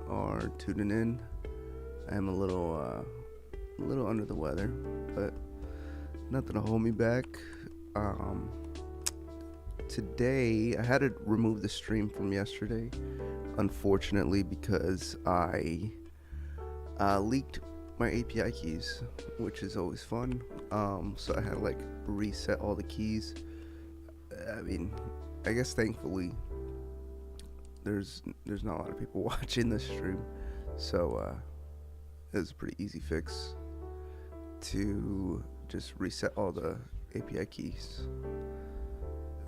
are tuning in. I am a little under the weather, but nothing to hold me back. Um, Today, I had to remove the stream from yesterday, unfortunately, because I leaked my API keys, which is always fun. So I had to like reset all the keys. I mean, I guess thankfully there's not a lot of people watching this stream, so it was a pretty easy fix to just reset all the API keys.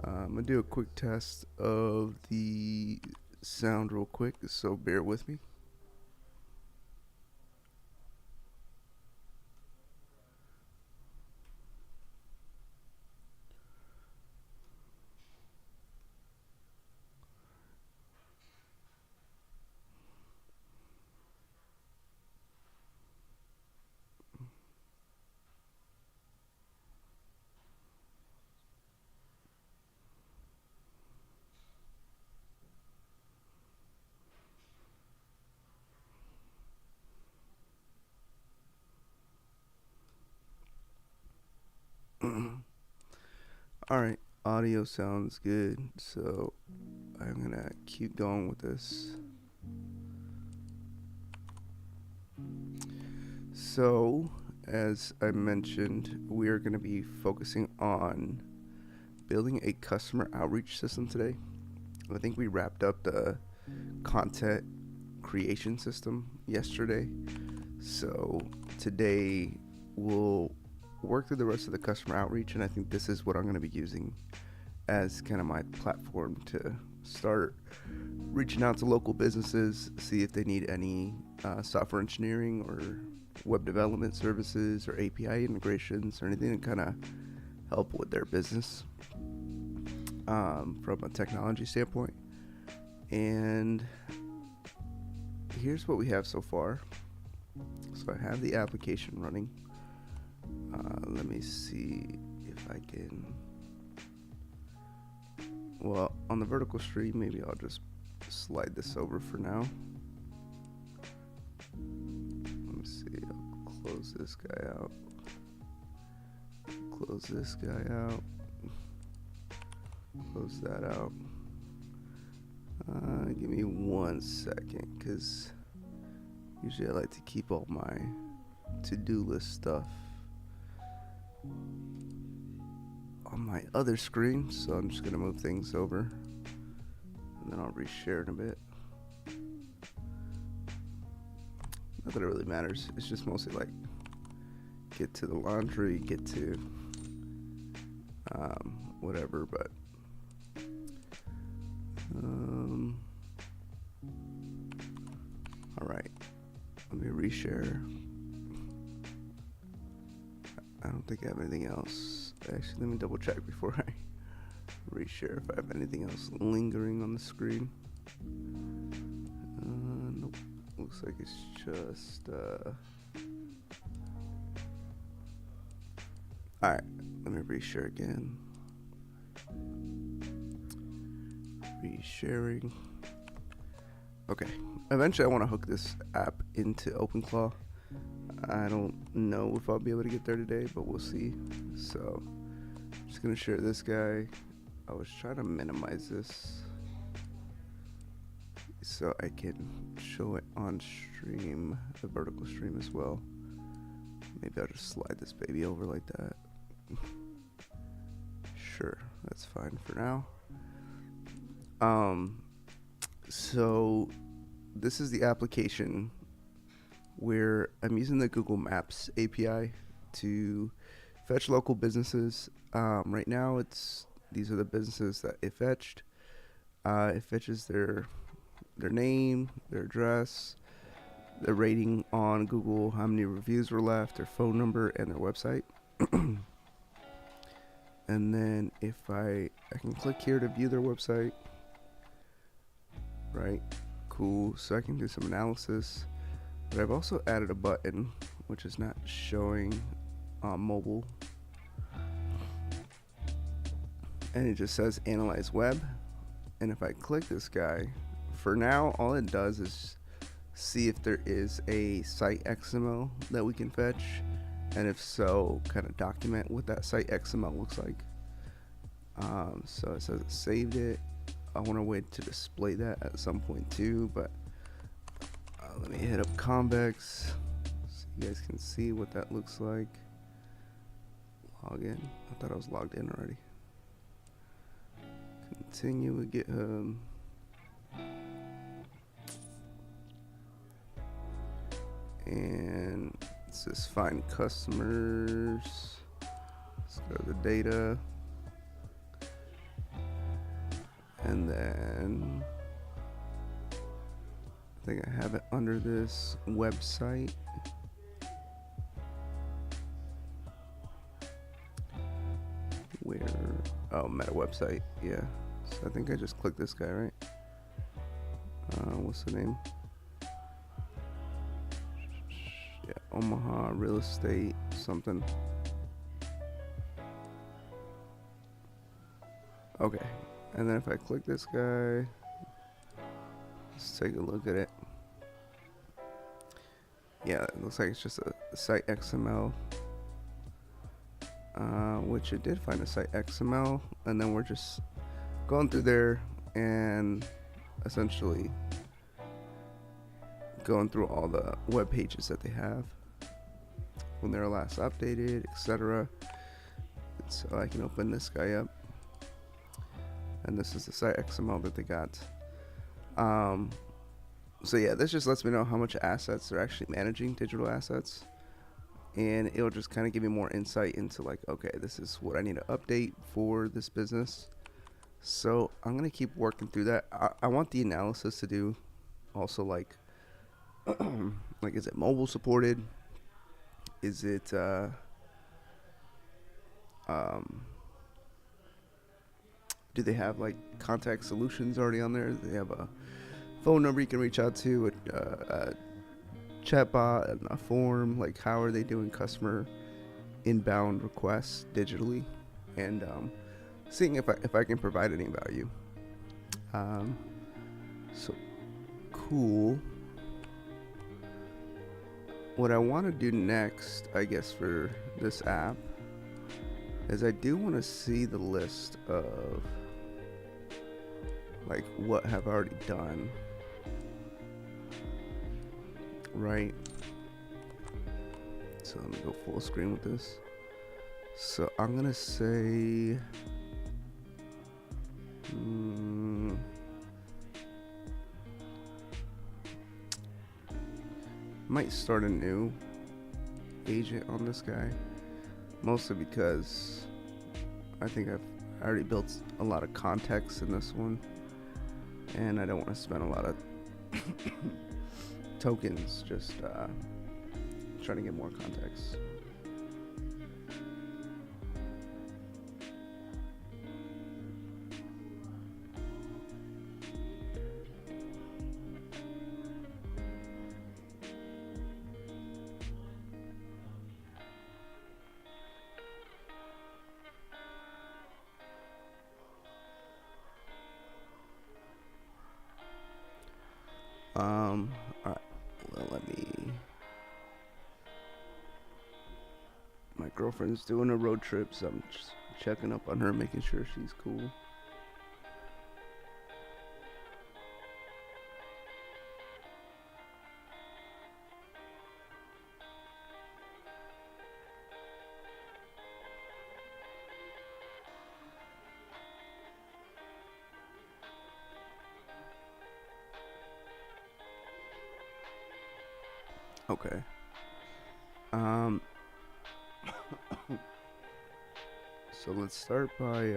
I'm gonna do a quick test of the sound real quick, so bear with me. Alright, audio sounds good, so I'm gonna keep going with this. So, as I mentioned, we are gonna be focusing on building a customer outreach system today. I think we wrapped up the content creation system yesterday. So today we'll work through the rest of the customer outreach, and I think this is what I'm going to be using as kind of my platform to start reaching out to local businesses, see if they need any software engineering or web development services or API integrations or anything to kind of help with their business from a technology standpoint. And here's what we have so far. So I have the application running. Let me see if I can. Well, on the vertical stream, maybe I'll just slide this over for now. Let me see. I'll close this guy out. Close this guy out. Close that out. Give me 1 second, because usually I like to keep all my to-do list stuff on my other screen, so I'm just gonna move things over and then I'll reshare in a bit. Not that it really matters, it's just mostly like get to the laundry, get to whatever, but alright, let me reshare. I don't think I have anything else. Actually, let me double check before I reshare if I have anything else lingering on the screen. Nope. Looks like it's just alright, let me reshare again. Resharing. Okay. Eventually I want to hook this app into OpenClaw. I don't know if I'll be able to get there today, but we'll see. So I'm just gonna share this guy. I was trying to minimize this so I can show it on stream, the vertical stream as well. Maybe I'll just slide this baby over like that. Sure, that's fine for now. So this is the application where I'm using the Google Maps API to fetch local businesses. Right now, these are the businesses that it fetched. It fetches their name, their address, their rating on Google, how many reviews were left, their phone number, and their website. And then if I can click here to view their website. Right, cool. So I can do some analysis. But I've also added a button which is not showing on mobile, and it just says analyze web. And if I click this guy, for now all it does is see if there is a site XML that we can fetch, and if so, kind of document what that site XML looks like. So it says it saved it. I want a way to display that at some point too, but let me hit up Convex so you guys can see what that looks like. Log in. I thought I was logged in already. Continue with GitHub. And it says find customers. Let's go to the data. And then I think I have it under this website. Where? Oh, meta website. Yeah. So I think I just clicked this guy, right? What's the name? Yeah, Omaha Real Estate something. Okay. And then if I click this guy, let's take a look at it. Yeah, it looks like it's just a site XML. Which it did find a site XML, and then we're just going through there and essentially going through all the web pages that they have, when they were last updated, etc. So I can open this guy up, and this is the site XML that they got. So yeah, this just lets me know how much assets they're actually managing, digital assets. And it'll just kind of give me more insight into like, okay, this is what I need to update for this business. So I'm going to keep working through that. I want the analysis to do also like, like, is it mobile supported? Is it, do they have like contact solutions already on there? Do they have a phone number you can reach out to, a chatbot, and a form? Like, how are they doing customer inbound requests digitally, and seeing if I can provide any value. So cool. What I want to do next, I guess, for this app is I do want to see the list of like what have I already done. Right. So let me go full screen with this. So I'm gonna say might start a new agent on this guy, mostly because I think I already built a lot of context in this one, and I don't want to spend a lot of tokens just trying to get more context. Alright, well, let me. My girlfriend's doing a road trip, so I'm just checking up on her, making sure she's cool. Okay. So let's start by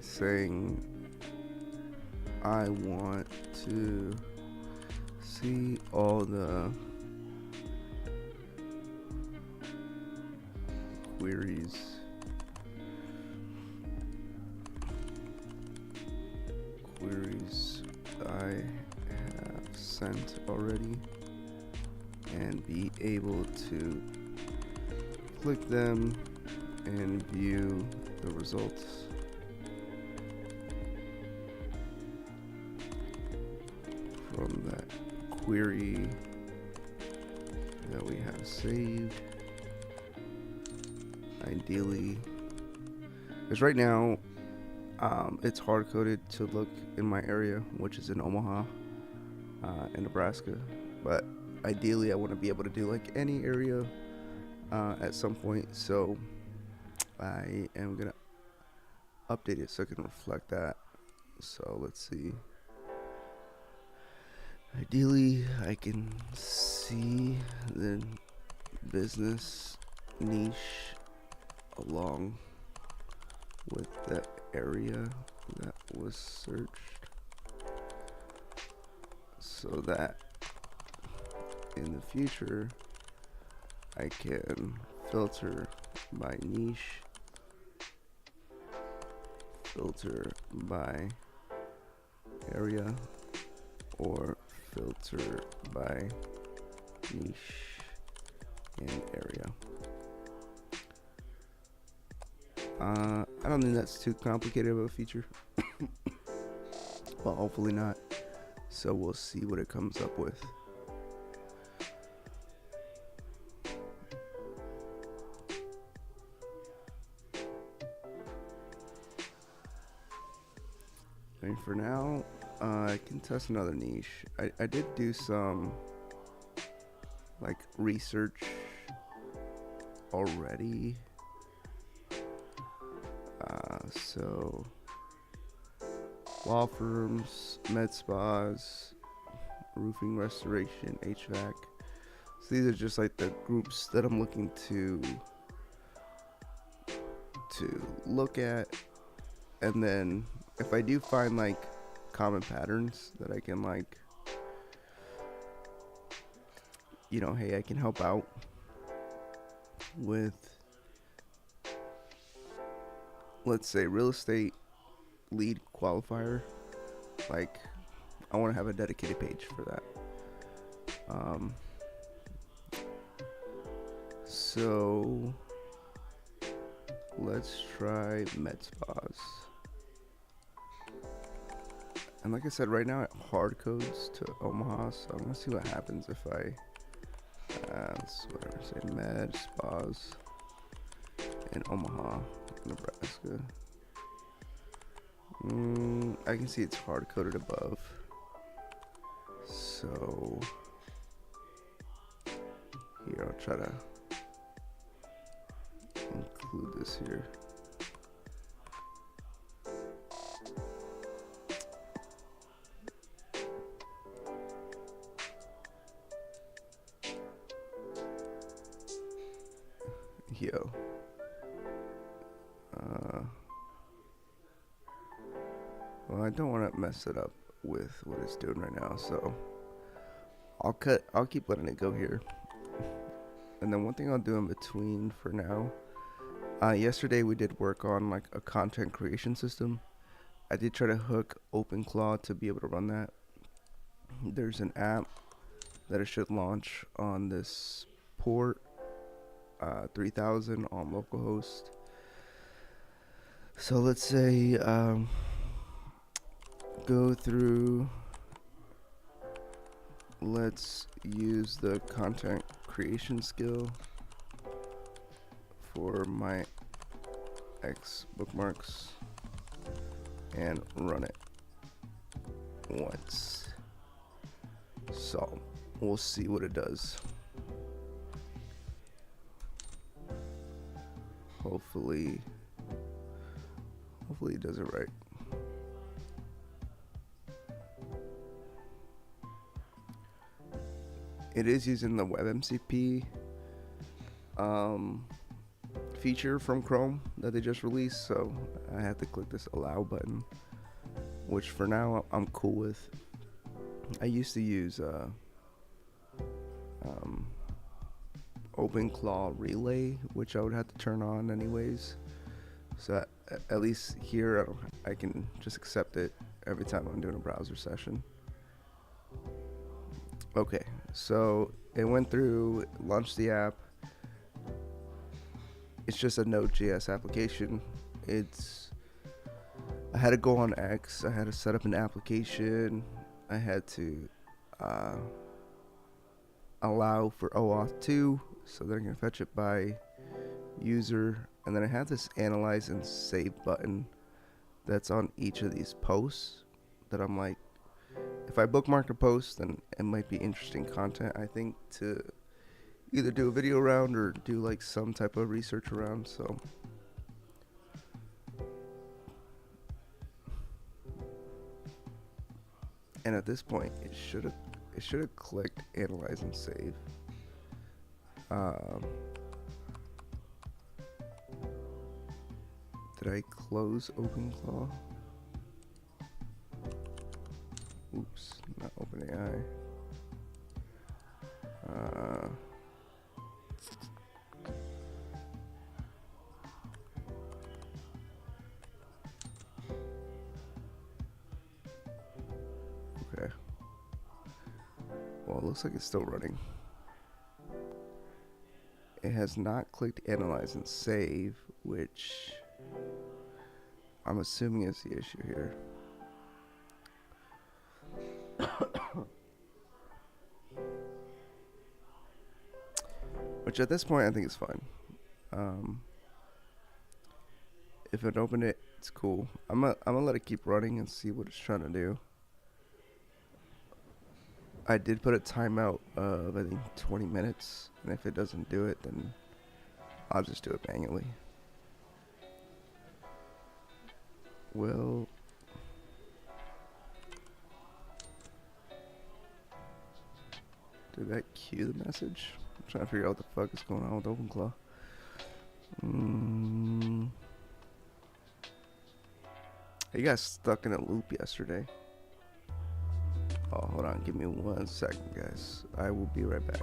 saying I want to see all the queries I have sent already, and be able to click them and view the results. From that query that we have saved. Ideally, because right now it's hard coded to look in my area, which is in Omaha, in Nebraska. But ideally, I want to be able to do like any area at some point. So I am gonna update it so it can reflect that. So let's see. Ideally, I can see the business niche along with the area that was searched, so that in the future I can filter by niche, filter by area, or filter by niche and area. I don't think that's too complicated of a feature. Well, hopefully not. So we'll see what it comes up with. And for now, I can test another niche. I did do some like research already. So law firms, med spas, roofing restoration, HVAC. So these are just like the groups that I'm looking to look at, and then if I do find like common patterns that I can like, hey, I can help out with, let's say, real estate lead qualifier. Like, I want to have a dedicated page for that. So let's try med spas. And like I said, right now it hard codes to Omaha, so I'm gonna see what happens if I say med spas in Omaha, Nebraska. I can see it's hard coded above, so here I'll try to include this here. Yo. Well, I don't want to mess it up with what it's doing right now, so I'll keep letting it go here. And then one thing I'll do in between for now, yesterday we did work on like a content creation system. I did try to hook OpenClaw to be able to run that. There's an app that it should launch on this port 3000 on localhost. So let's say go through, let's use the content creation skill for my X bookmarks and run it once. So we'll see what it does. Hopefully it does it right. It is using the WebMCP feature from Chrome that they just released, so I have to click this allow button, which for now I'm cool with. I used to use OpenClaw Relay, which I would have to turn on anyways, so at least here I can just accept it every time I'm doing a browser session. Okay, so it went through, launched the app, it's just a Node.js application. I had to go on X. I had to set up an application. I had to allow for OAuth 2, so they're going to fetch it by user. And then I have this analyze and save button that's on each of these posts that I'm like, if I bookmark a post, then it might be interesting content, I think, to either do a video around or do like some type of research around. So and at this point it should have clicked analyze and save. Did I close OpenClaw? Oops, not OpenAI. Okay. Well, it looks like it's still running. It has not clicked analyze and save, which I'm assuming is the issue here. Which at this point I think is fine. If it opened it, it's cool. I'm gonna let it keep running and see what it's trying to do. I did put a timeout of I think 20 minutes, and if it doesn't do it, then I'll just do it manually. Well, did that cue the message? I'm trying to figure out what the fuck is going on with OpenClaw. I got stuck in a loop yesterday. Oh, hold on. Give me 1 second, guys. I will be right back.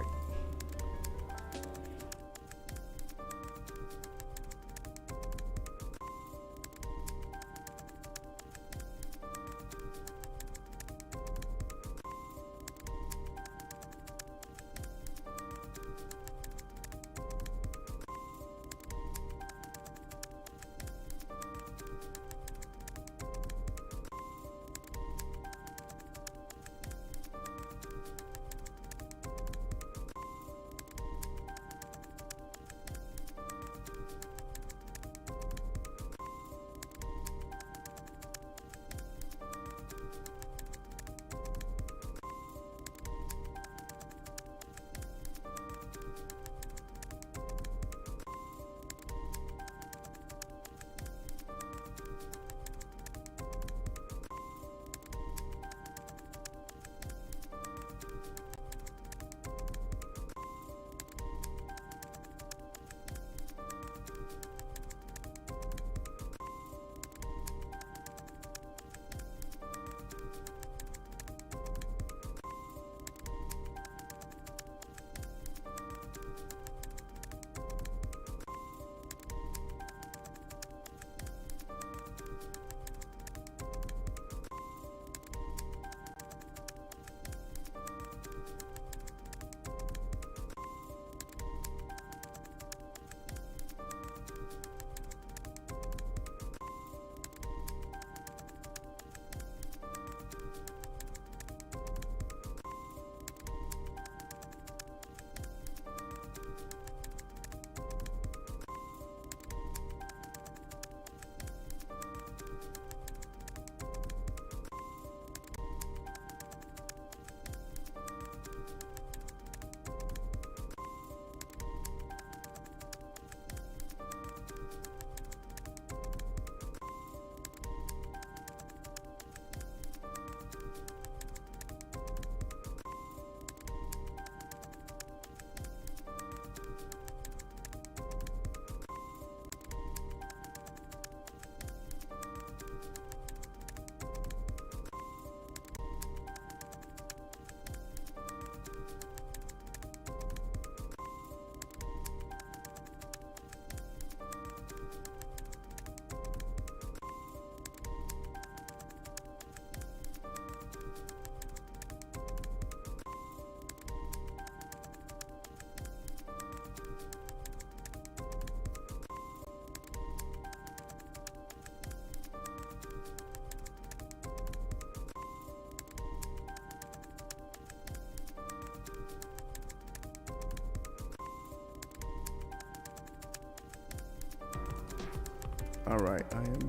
Alright, I am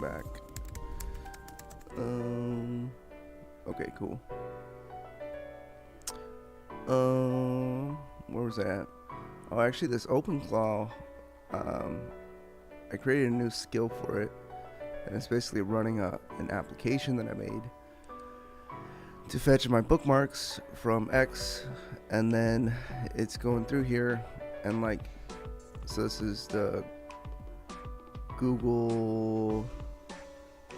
back. Okay, cool. Where was I at? Oh, actually, this OpenClaw, I created a new skill for it, and it's basically running an application that I made to fetch my bookmarks from X, and then it's going through here, and like, so this is the Google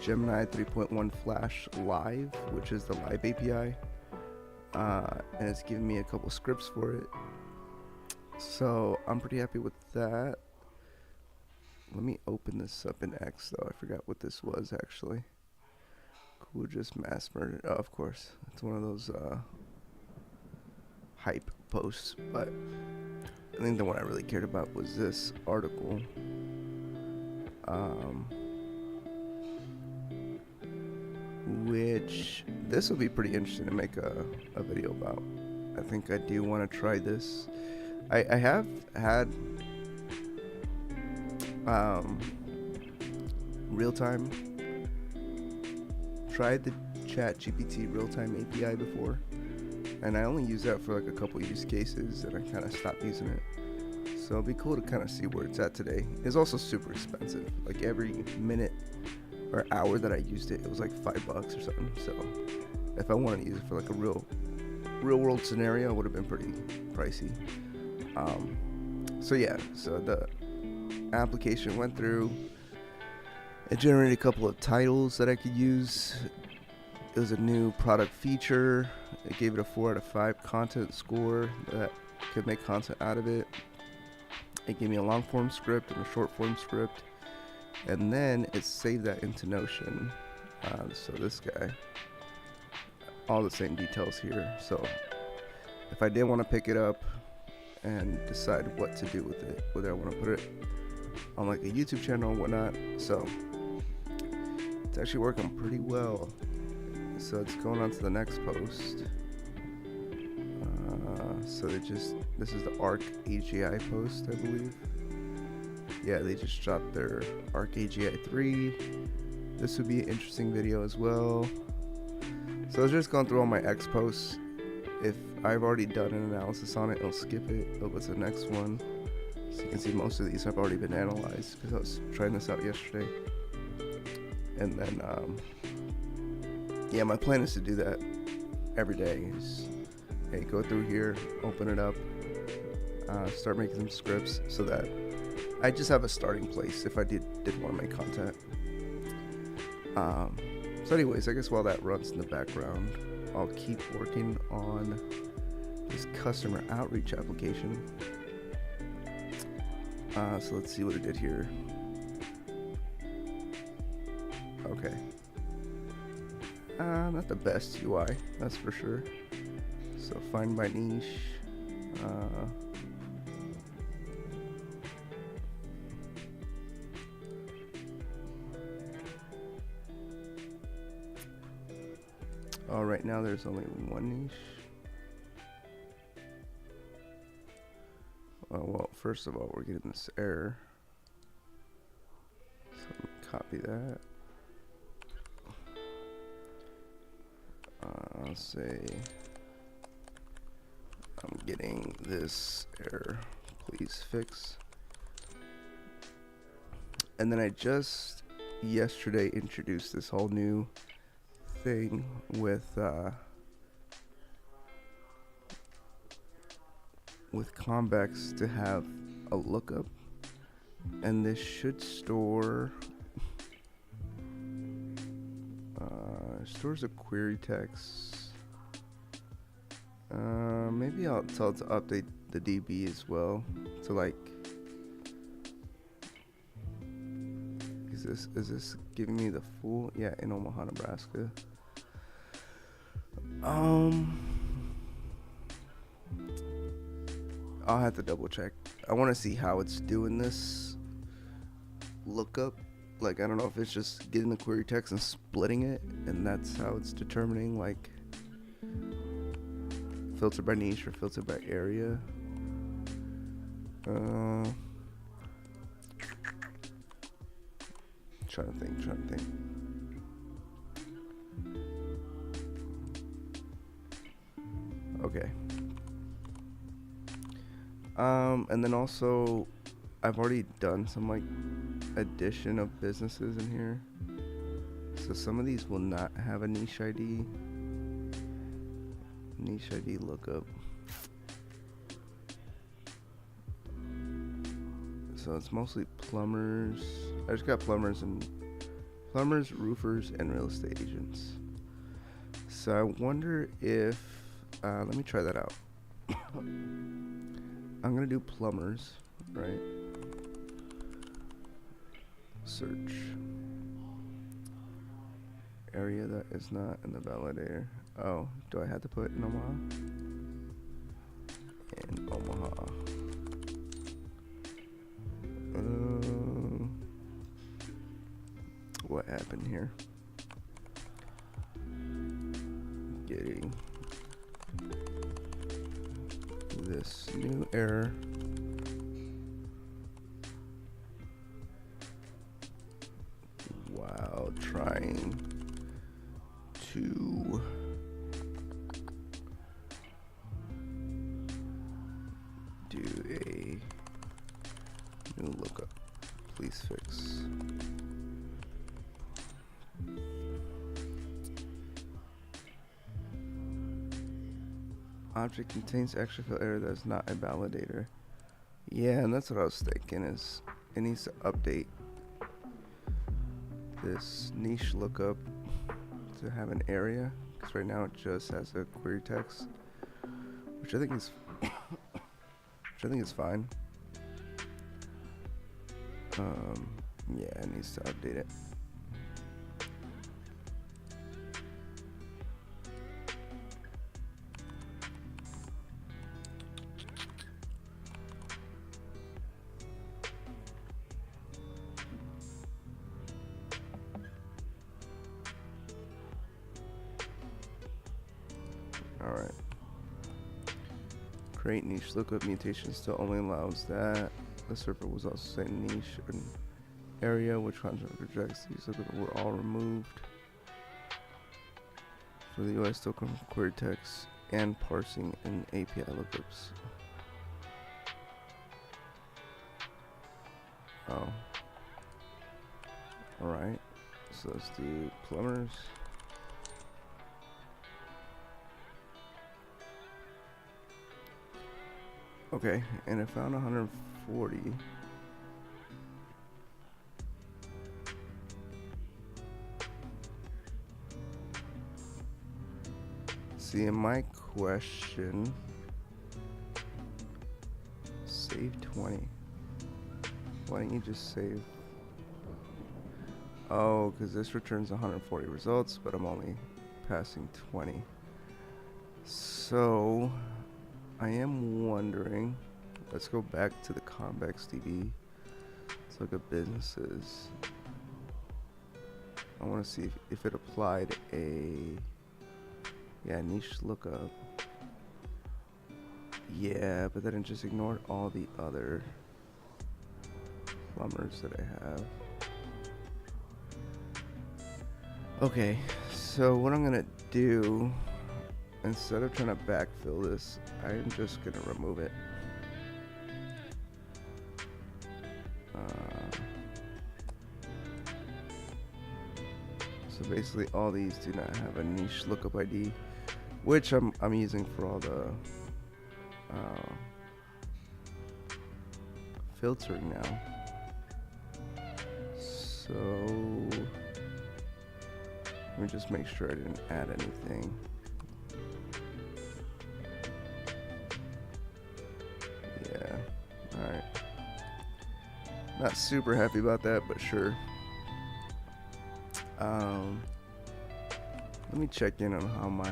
Gemini 3.1 Flash Live, which is the Live API, and it's giving me a couple scripts for it. So I'm pretty happy with that. Let me open this up in X though. I forgot what this was actually. Cool, just mass murdered. Oh, of course, it's one of those hype posts. But I think the one I really cared about was this article. Which this will be pretty interesting to make a video about. I think I do want to try this. I have had real-time, tried the ChatGPT real-time API before, and I only used that for like a couple use cases, and I kind of stopped using it. So it'll be cool to kind of see where it's at today. It's also super expensive. Like every minute or hour that I used it, it was like $5 or something. So if I wanted to use it for like a real world scenario, it would have been pretty pricey. So yeah, so the application went through. It generated a couple of titles that I could use. It was a new product feature. It gave it a 4 out of 5 content score that could make content out of it. It gave me a long form script and a short form script, and then it saved that into Notion. So this guy, all the same details here. So if I did want to pick it up and decide what to do with it, whether I want to put it on like a YouTube channel or whatnot, so it's actually working pretty well. So it's going on to the next post. So this is the Arc AGI post, I believe. Yeah, they just dropped their Arc AGI 3. This would be an interesting video as well. So I was just going through all my X posts. If I've already done an analysis on it, I'll skip it. I'll go to the next one. So you can see most of these have already been analyzed because I was trying this out yesterday. And then, yeah, my plan is to do that every day. Hey, go through here, open it up, start making some scripts so that I just have a starting place if I did want to make content. So anyways, I guess while that runs in the background, I'll keep working on this customer outreach application. So let's see what it did here. Okay. Not the best UI, that's for sure. So find by niche. Oh, right now there's only one niche. Well, first of all, we're getting this error. So let me copy that. I'll say I'm getting this error, please fix. And then I just yesterday introduced this whole new thing with Convex to have a lookup, and this should store stores a query text. Maybe I'll tell it to update the DB as well to like. Is this giving me the full? Yeah, in Omaha, Nebraska. I'll have to double check. I want to see how it's doing this lookup. Like, I don't know if it's just getting the query text and splitting it, and that's how it's determining like filter by niche or filter by area. Trying to think. Okay. And then also, I've already done some like addition of businesses in here. So some of these will not have a niche ID. Niche ID lookup. So it's mostly plumbers. I just got plumbers, roofers, and real estate agents. So I wonder if, let me try that out. I'm gonna do plumbers, right? Search. Area that is not in the validator. Oh, do I have to put in Omaha? In Omaha. What happened here? Getting this new error. While trying to do a new lookup. Please fix. Object contains extra fill error that is not a validator. Yeah, and that's what I was thinking, is it needs to update this niche lookup to have an area, because right now it just has a query text, which I think is fine. Yeah, it needs to update it. Alright. Create niche lookup mutation still only allows that. The server was also saying niche and area, which contract rejects these lookup were all removed. For the UI still come from query text and parsing and API lookups. Oh. Alright. So let's do plumbers. Okay, and I found 140. See, in my question, save 20. Why don't you just save? Oh, because this returns 140 results, but I'm only passing 20. So I am wondering, let's go back to the Convex DB. Let's look at businesses. I want to see if it applied a, niche lookup. Yeah, but then it just ignored all the other plumbers that I have. Okay, so what I'm gonna do, instead of trying to backfill this, I'm just gonna remove it. So basically all these do not have a niche lookup ID, which I'm using for all the filtering now. So let me just make sure I didn't add anything. Yeah, alright. Not super happy about that, but sure. Let me check in on how my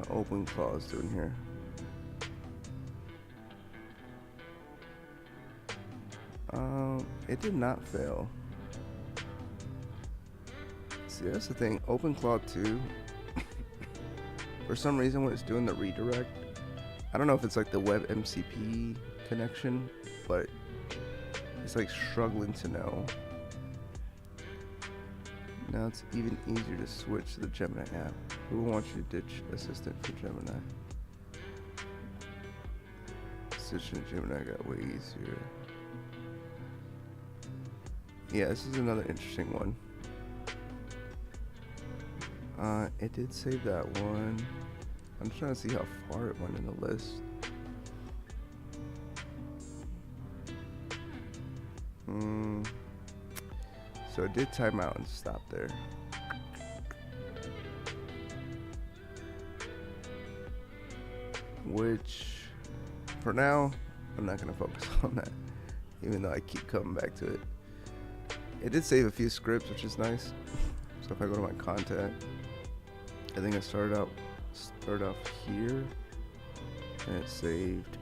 OpenClaw is doing here. It did not fail. See, that's the thing. OpenClaw 2, for some reason when it's doing the redirect, I don't know if it's like the WebMCP connection, but it's like struggling to know. Now it's even easier to switch to the Gemini app. Who wants you to ditch Assistant for Gemini? Assistant Gemini got way easier. Yeah, this is another interesting one. It did save that one. I'm trying to see how far it went in the list. So it did time out and stop there. Which, for now, I'm not going to focus on that, even though I keep coming back to it. It did save a few scripts, which is nice. So if I go to my contact, I think I started off here, and it saved.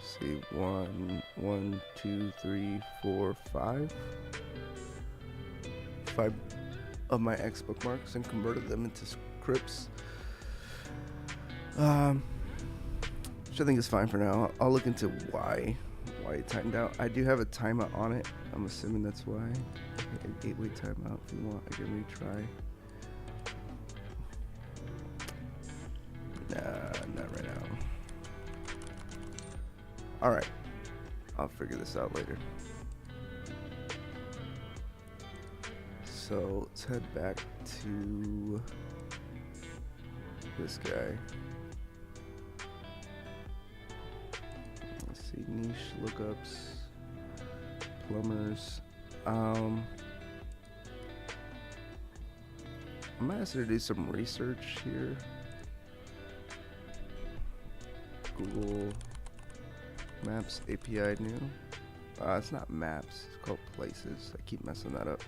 Save 1, 2, 3, 4, 5 of my X bookmarks and converted them into scripts. Which I think is fine for now. I'll look into why it timed out. I do have a timeout on it. I'm assuming that's why. An 8-way timeout. If you want, I can retry. Nah, not right now. Alright. I'll figure this out later. So let's head back to this guy. Let's see, niche lookups, plumbers. I might ask her to do some research here. Google Maps API new. It's not Maps, it's called Places. I keep messing that up.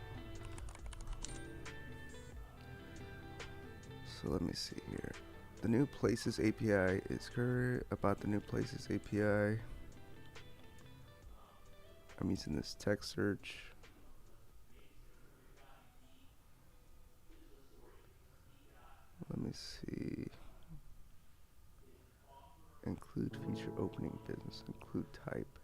So let me see here. The new Places API is current. About the new Places API, I'm using this text search. Let me see. Include feature opening business. Include type.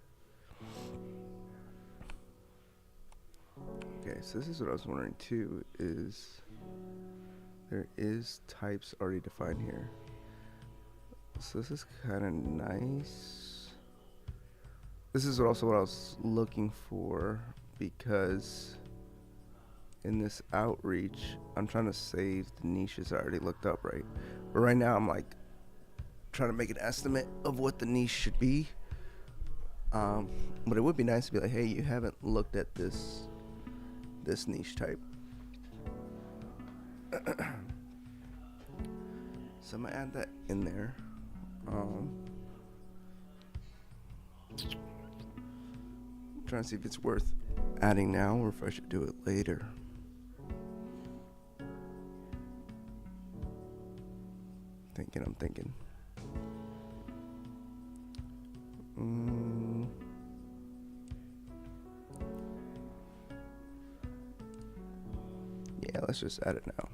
Okay, so this is what I was wondering too, is there is types already defined here. So this is kind of nice. This is also what I was looking for, because in this outreach, I'm trying to save the niches I already looked up, right? But right now I'm like trying to make an estimate of what the niche should be. But it would be nice to be like, hey, you haven't looked at this niche type. So I'm gonna add that in there. Trying to see if it's worth adding now or if I should do it later. I'm thinking. Yeah, let's just add it now.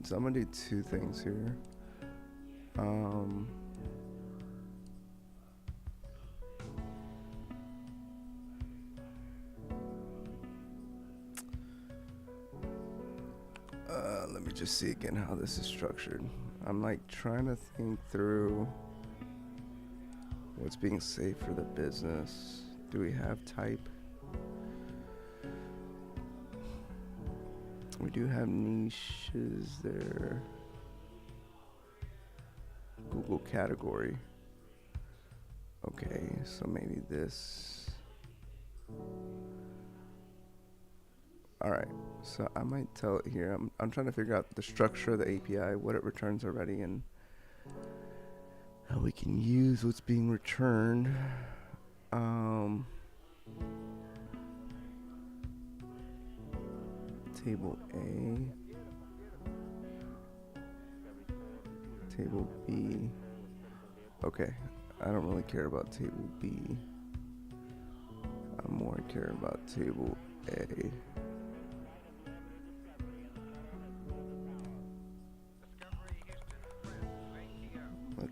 So I'm gonna do two things here. Let me just see again how this is structured. I'm like trying to think through what's being saved for the business. Do we have type? We do have niches there. Google category. Okay, so maybe this. Alright, so I might tell it here. I'm trying to figure out the structure of the API, what it returns already, and how we can use what's being returned. Table A, table B. Okay, I don't really care about table B. I more care about table A.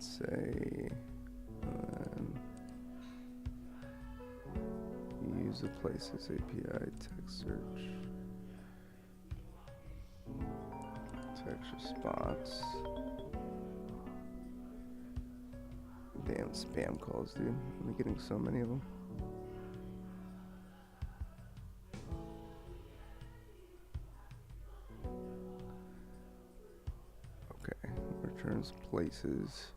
say use the Places API text search, text response. Damn spam calls, dude. I'm getting so many of them. Okay, returns places.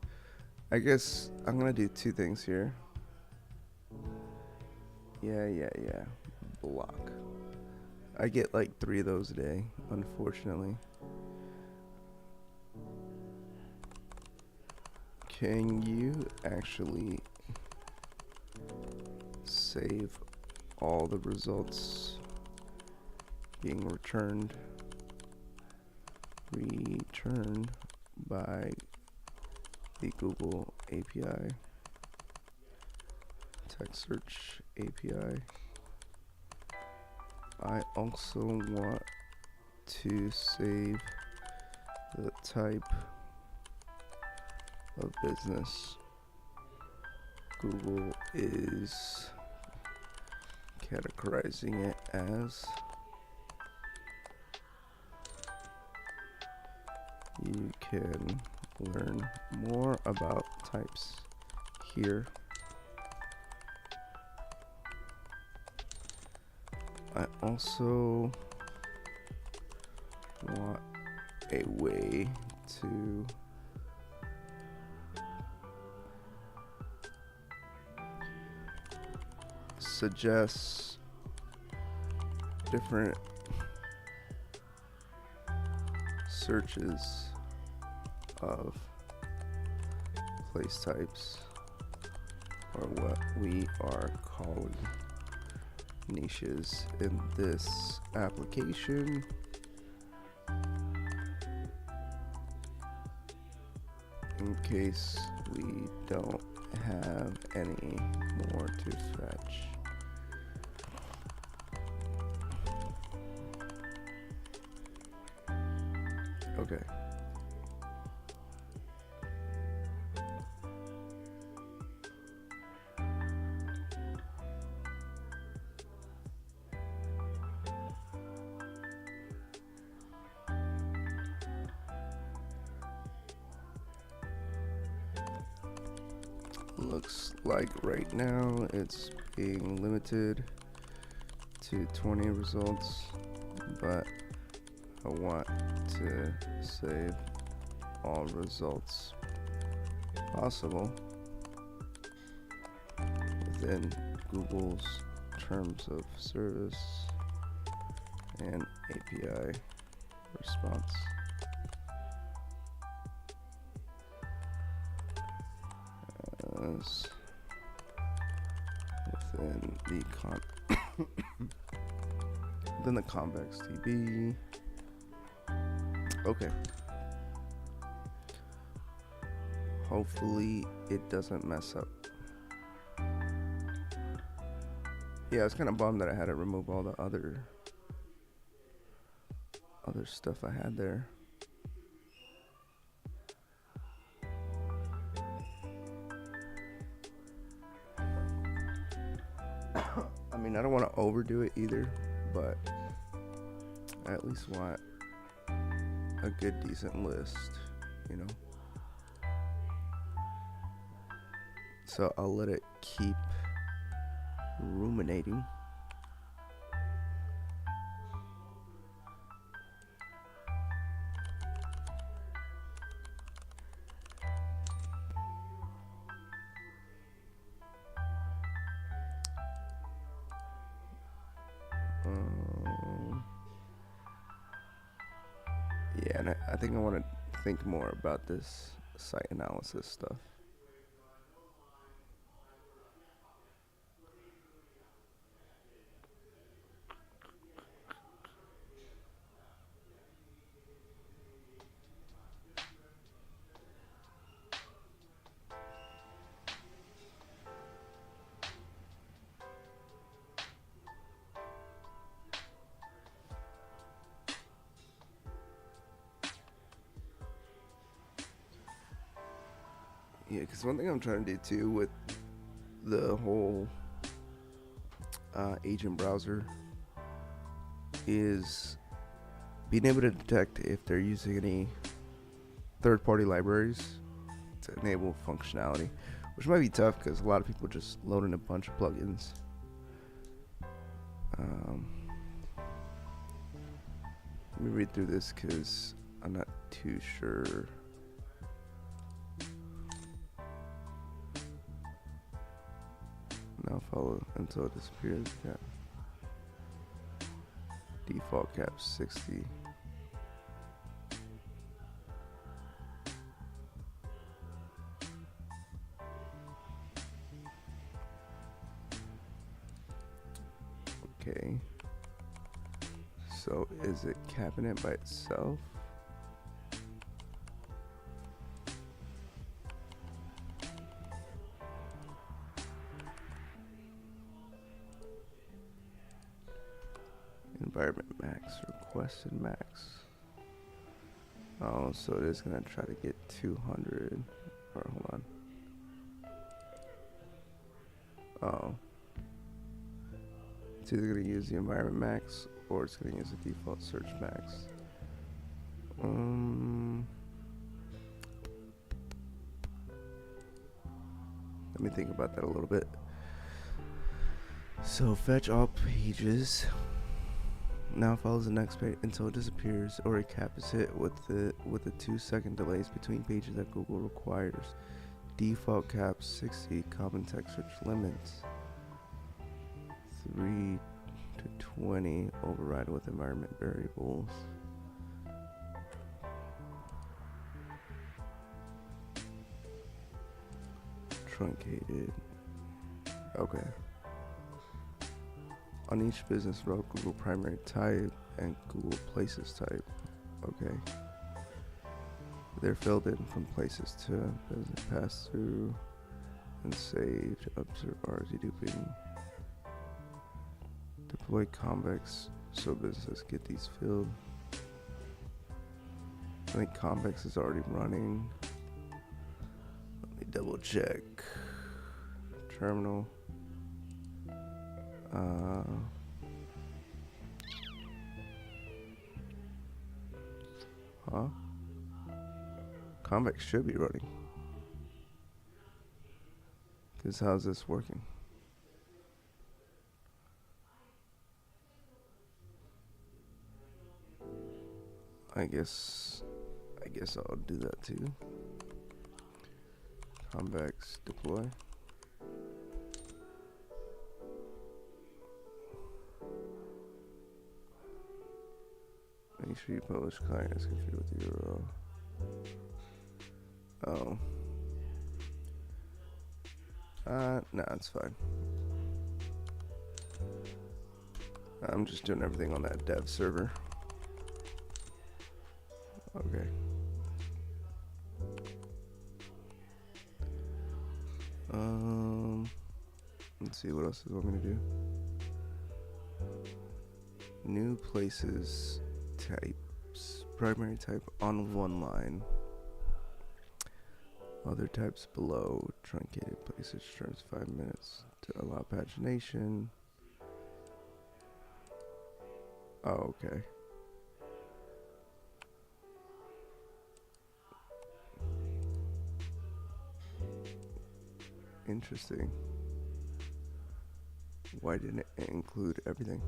I guess I'm gonna do two things here. Yeah. Block. I get like 3 of those a day, unfortunately. Can you actually save all the results being returned by the Google API, text search API? I also want to save the type of business Google is categorizing it as. You can learn more about types here. I also want a way to suggest different searches of place types, or what we are calling niches in this application. In case we don't have any more to fetch. Okay. Looks like right now it's being limited to 20 results, but I want to save all results possible within Google's terms of service and API response. As within the within the convex DB. Okay. Hopefully it doesn't mess up. Yeah, I was kind of bummed that I had to remove all the other stuff I had there. I mean, I don't want to overdo it either, but I at least want a good, decent list, you know? So I'll let it keep ruminating. Yeah, and I think I want to think more about this site analysis stuff. Yeah, because one thing I'm trying to do too with the whole agent browser is being able to detect if they're using any third-party libraries to enable functionality, which might be tough because a lot of people just load in a bunch of plugins. Let me read through this because I'm not too sure. Now follow until it disappears. Cap. Default cap 60. Okay. So is it capping it by itself? Environment max, requested max. Oh, so it is gonna try to get 200. Or hold on. Oh. It's either gonna use the environment max or it's gonna use the default search max. Let me think about that a little bit. So fetch all pages. Now follows the next page until it disappears or it caps it with the 2-second delays between pages that Google requires. Default cap 60. Common text search limits 3 to 20. Override with environment variables. Truncated. Okay. On each business row, Google primary type and Google places type. Okay. They're filled in from places to business pass through and saved. Observe RZ duping. Deploy convex so businesses get these filled. I think convex is already running. Let me double check. Terminal. Huh? Convex should be running. Because how's this working? I guess I'll do that too. Convex deploy. Make sure you publish client is configured with the URL. Oh. Nah, it's fine. I'm just doing everything on that dev server. Okay. Let's see what else does it want me to do. New places types. Primary type on one line. Other types below. Truncated places terms 5 minutes to allow pagination. Oh, okay. Interesting. Why didn't it include everything?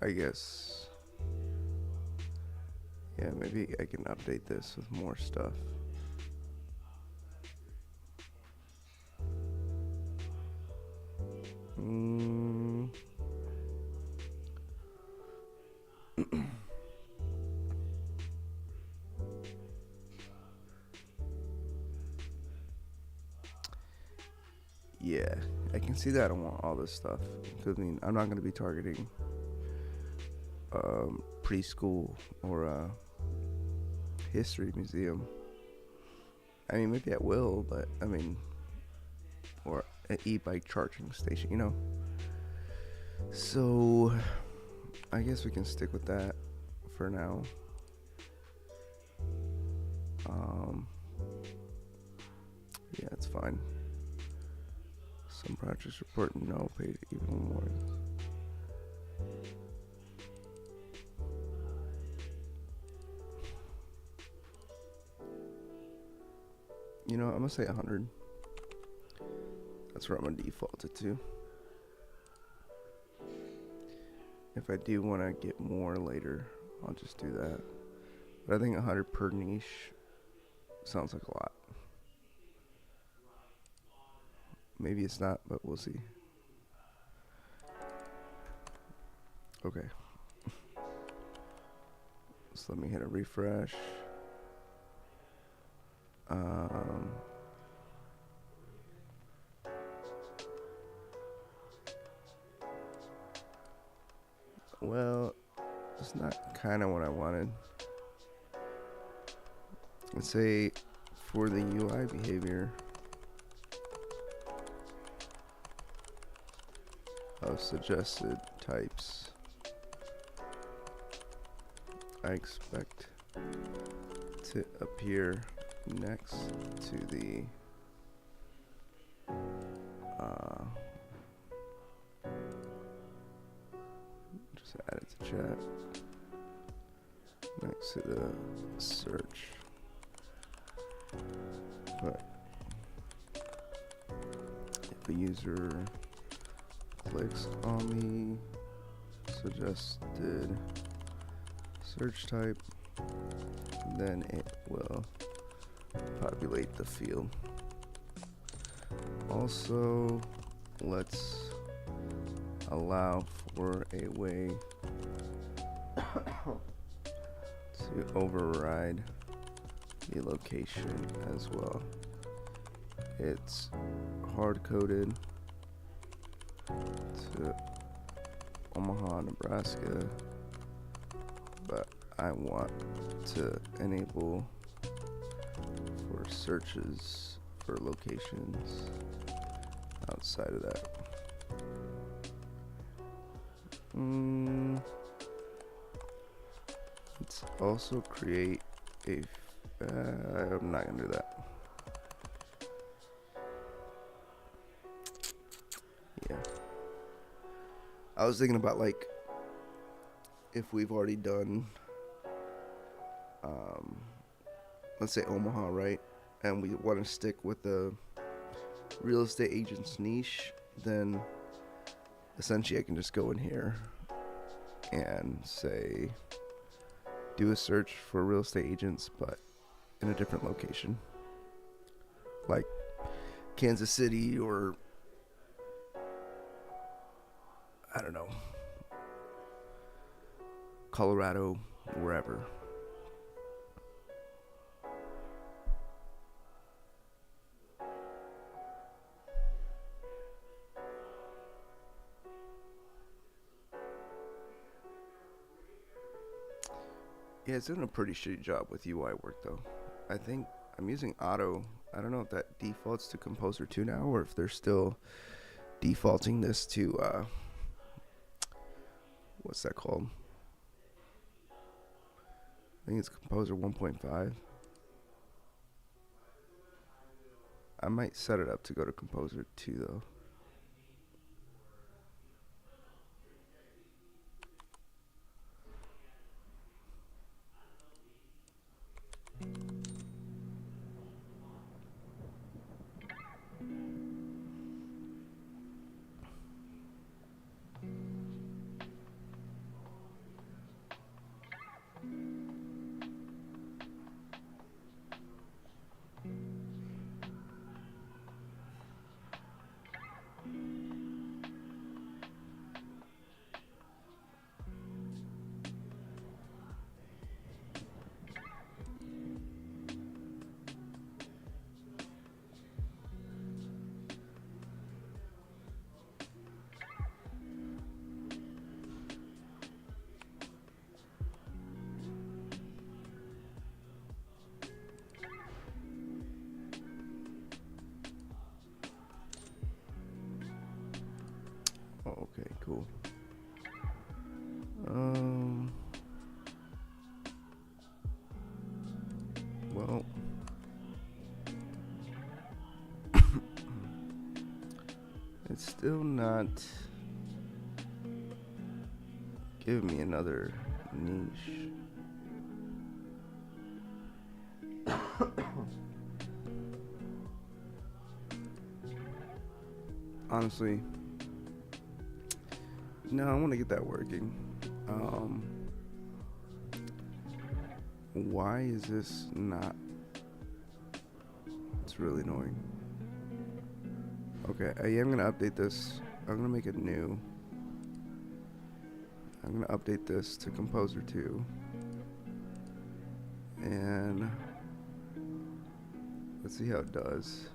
I guess. Yeah, maybe I can update this with more stuff. Yeah, I can see that I don't want all this stuff. Because, I mean, I'm not going to be targeting preschool or a history museum. I mean, maybe I will, but I mean, or an e-bike charging station, you know. So I guess we can stick with that for now. Yeah, it's fine. Some projects report no paid even more. You know, I'm gonna say 100. That's where I'm gonna default it to. If I do want to get more later, I'll just do that. But I think 100 per niche sounds like a lot. Maybe it's not, but we'll see. Okay. So let me hit a refresh. Well, it's not kind of what I wanted. Let's say for the UI behavior of suggested types, I expect to appear next to the just add it to chat, next to the search. But if a user clicks on the suggested search type, then it will populate the field. Also, let's allow for a way to override the location as well. It's hard coded to Omaha, Nebraska, but I want to enable for searches for locations outside of that. Let's also create a I'm not gonna do that. Yeah, I was thinking about, like, if we've already done let's say Omaha, right, and we want to stick with the real estate agents niche, then essentially I can just go in here and say do a search for real estate agents, but in a different location, like Kansas City, or I don't know, Colorado, wherever. Yeah, it's doing a pretty shitty job with UI work, though. I think I'm using Auto. I don't know if that defaults to Composer 2 now, or if they're still defaulting this to, what's that called? I think it's Composer 1.5. I might set it up to go to Composer 2, though. Oh, okay, cool. it's still not giving me another niche. Honestly, no, I want to get that working. Why is this not? It's really annoying. Okay, I am gonna update this. I'm gonna make it new. I'm gonna update this to Composer 2. And let's see how it does.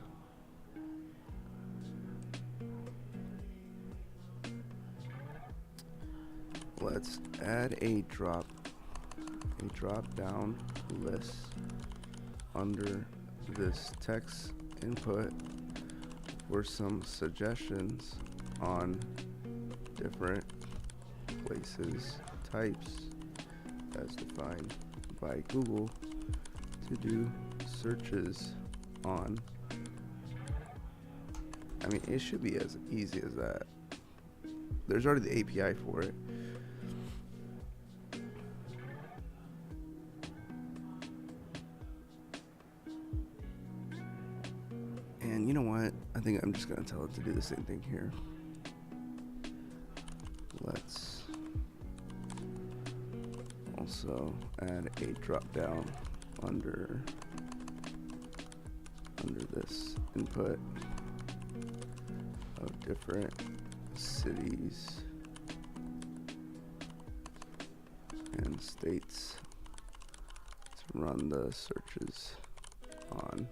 Let's add a drop down list under this text input for some suggestions on different places types as defined by Google to do searches on. I mean, it should be as easy as that. There's already the API for it. And you know what? I think I'm just gonna tell it to do the same thing here. Let's also add a drop down under this input of different cities and states to run the searches on.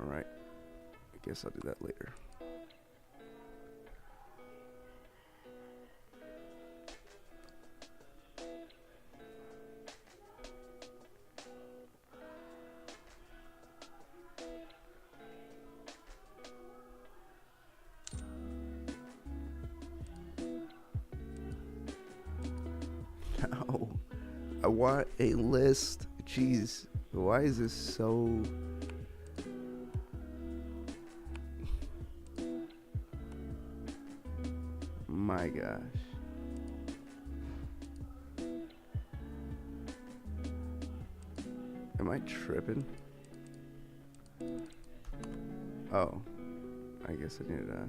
Alright, I guess I'll do that later. No, I want a list. Jeez, why is this so... My gosh. Am I tripping? Oh, I guess I need to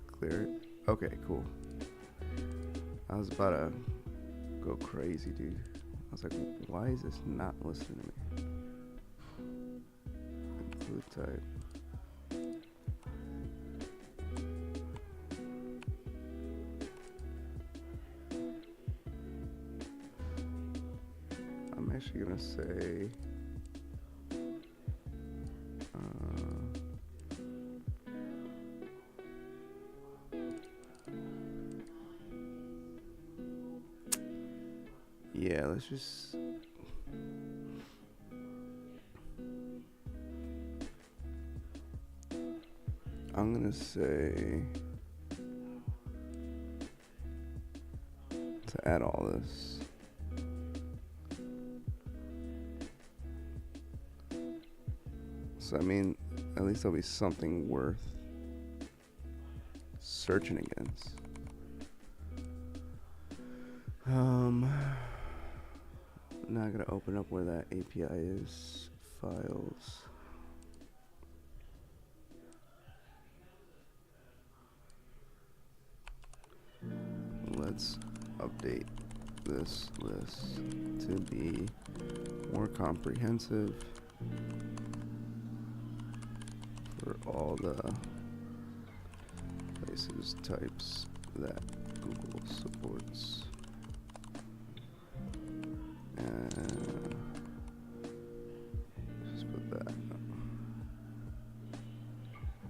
clear it. Okay, cool. I was about to go crazy, dude. I was like, why is this not listening to me? Include type. I'm actually gonna say yeah, let's just I'm gonna say to add all this. So I mean, at least there'll be something worth searching against. Not gonna open up where that API is. Files. Let's update this list to be more comprehensive for all the places types that Google supports. And just put that.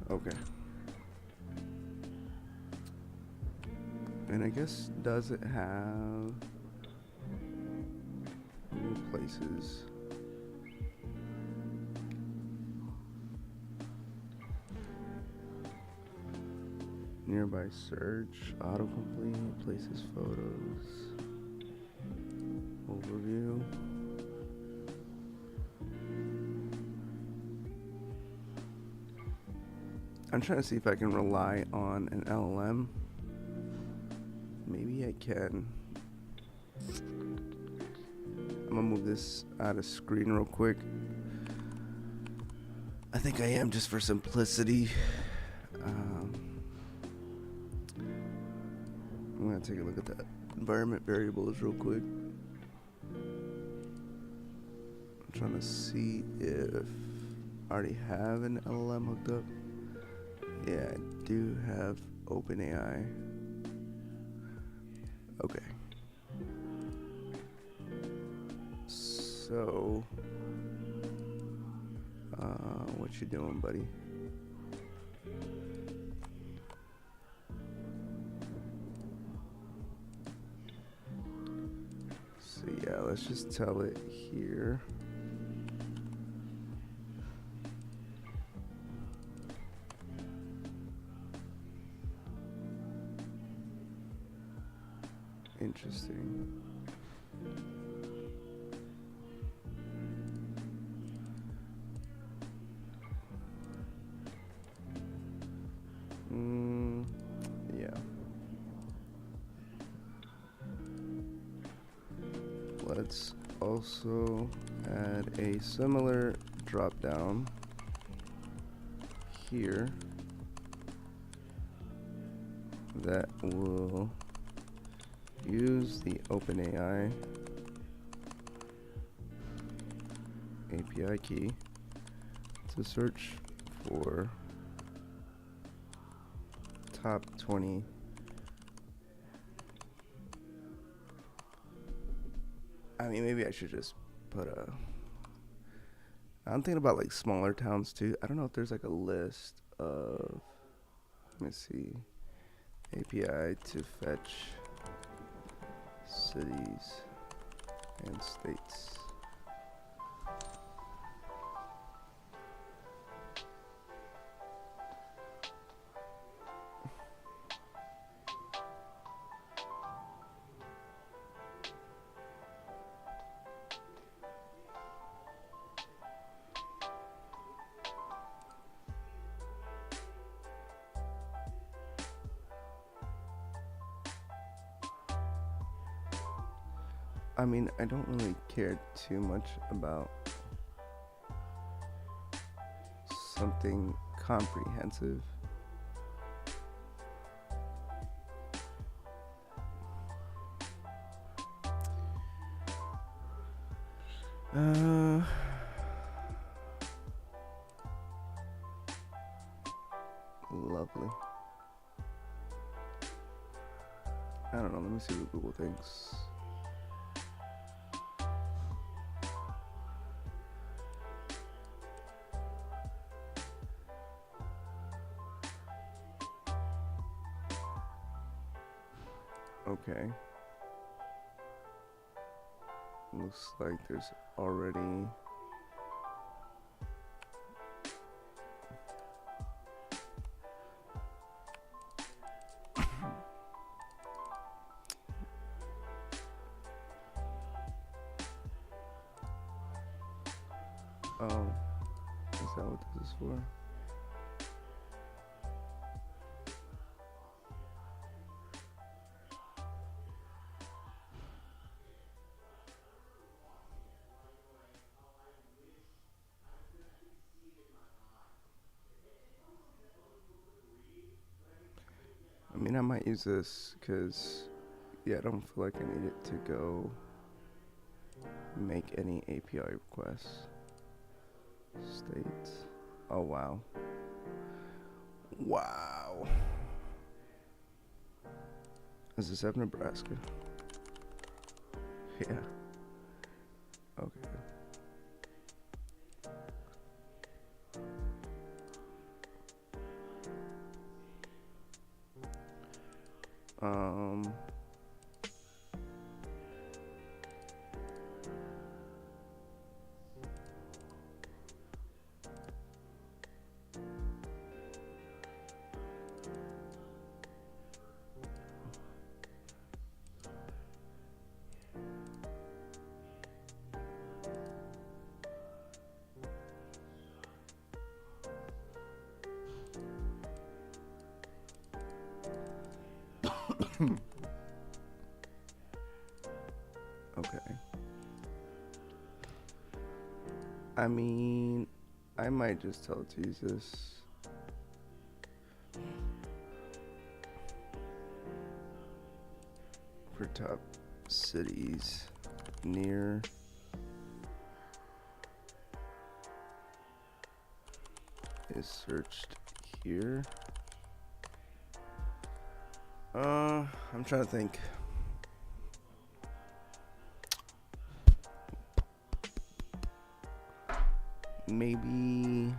Okay. And I guess, does it have Google Places? Nearby search, autocomplete, places, photos, overview. I'm trying to see if I can rely on an LLM. Maybe I can. I'm gonna move this out of screen real quick. I think I am, just for simplicity. I'm gonna take a look at the environment variables real quick. I'm trying to see if I already have an LLM hooked up. Yeah, I do have OpenAI. Okay. So, what you doing, buddy? So yeah, let's just tell it here. Interesting. Yeah. Let's also add a similar drop down here that will use the OpenAI API key to search for top 20 . I mean, maybe I should just put a... I'm thinking about like smaller towns too. I don't know if there's like a list of... Let me see. API to fetch cities and states. I mean, I don't really care too much about something comprehensive. Lovely. I don't know, let me see what Google thinks. Okay. Looks like there's already... Oh, is that what this is for? I mean, I might use this because, yeah, I don't feel like I need it to go make any API requests. States. Oh, wow. Wow. Does this have Nebraska? Yeah. Okay. Okay. I mean, I might just tell it to use this. For top cities near is searched here. I'm trying to think. Maybe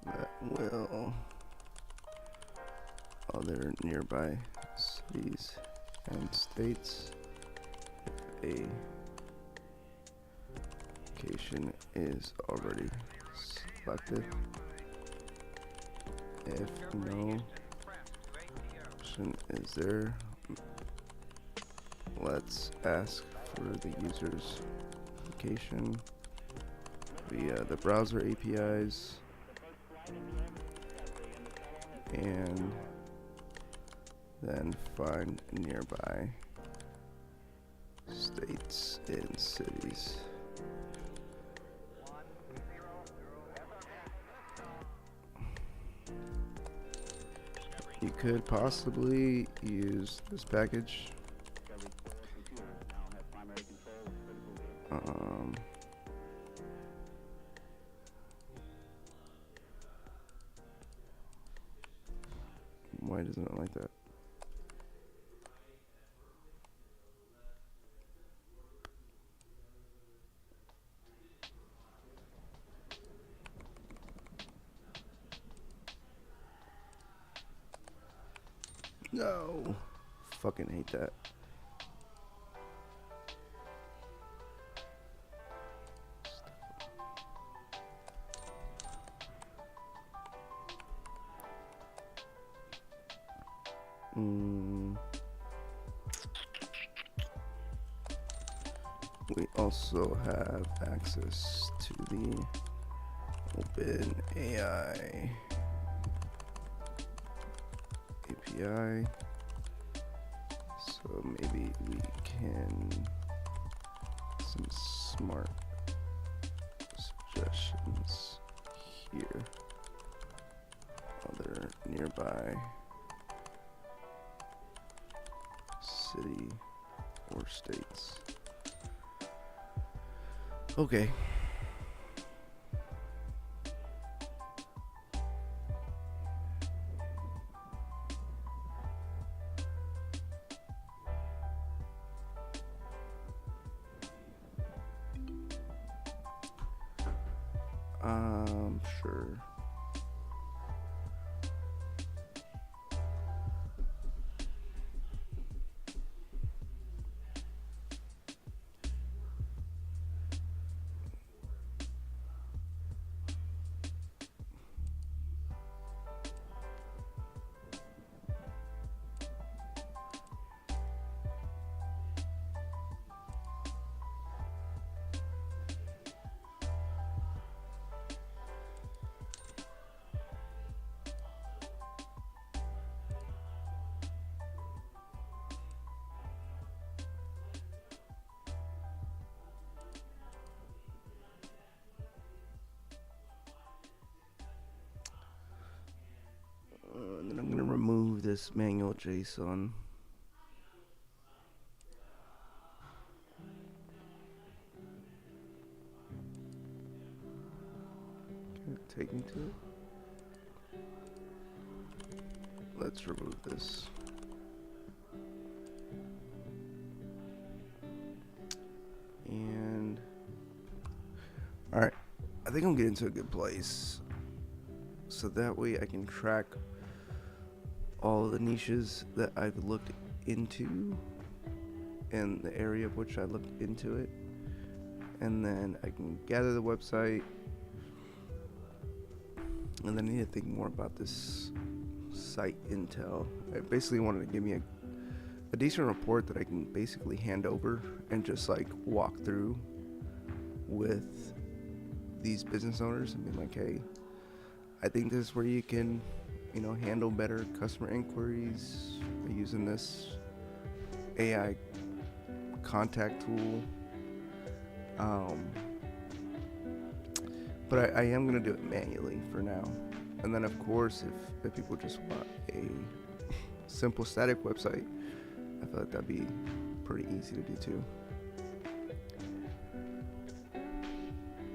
that will other nearby cities and states if a location is already selected. If no option is there, let's ask for the user's location via the browser APIs and then find nearby states and cities. You could possibly use this package. Why doesn't it like that? No. Fucking hate that. We also have access to the OpenAI API, so maybe we can some smart suggestions here. Other nearby city or states. Okay. Sure. And then I'm going to remove this manual JSON. Can it take me to it? Let's remove this. And alright, I think I'm getting to a good place. So that way I can track all the niches that I've looked into and the area of which I looked into it. And then I can gather the website. And then I need to think more about this site intel. I basically wanted to give me a decent report that I can basically hand over and just like walk through with these business owners and be like, hey, I think this is where you can, handle better customer inquiries using this AI contact tool. But I am going to do it manually for now. And then, of course, if people just want a simple static website, I feel like that'd be pretty easy to do too.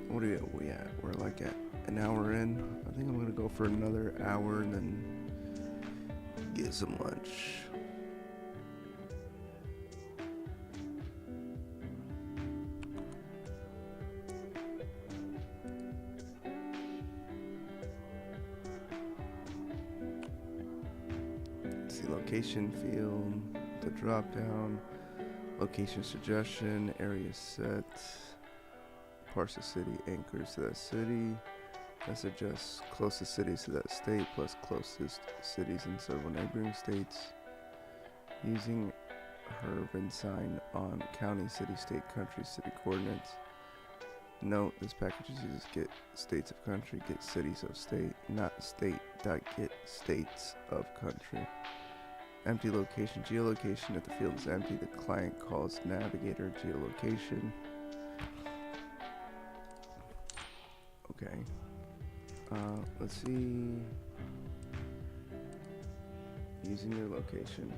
What are we at? We're like at an hour in. I think I'm going to go for another hour and then get some lunch. Location field, the drop down, location suggestion, area set, parse the city, anchors to that city, that suggests closest cities to that state plus closest cities in several neighboring states, using Herb sign on county, city, state, country, city coordinates. Note, this package uses get states of country, get cities of state, not state.get states of country. Empty location, geolocation. If the field is empty, the client calls navigator geolocation. Okay. Let's see. Using your location.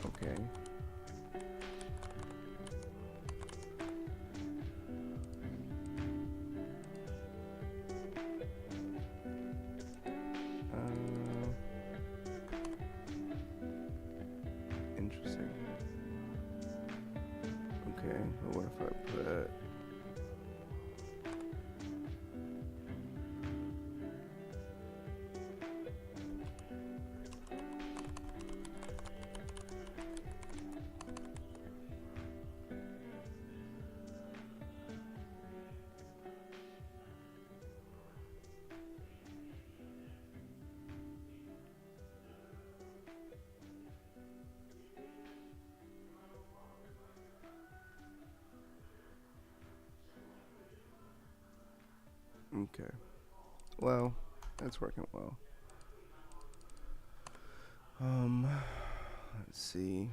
Okay. Interesting. Okay, but what if I put okay. Well, that's working well. Let's see.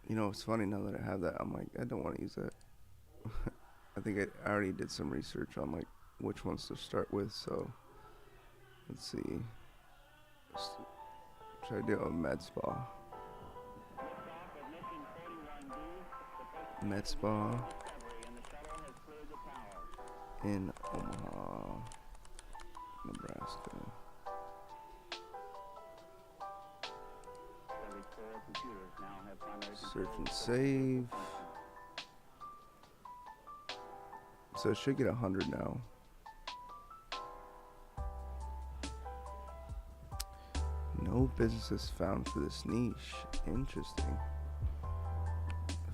It's funny now that I have that. I'm like, I don't want to use that. I think I already did some research on like which ones to start with. So let's see. Let's try to do a med spa. Med spa in Omaha, Nebraska. Search and save. So it should get 100 now. No businesses found for this niche. Interesting.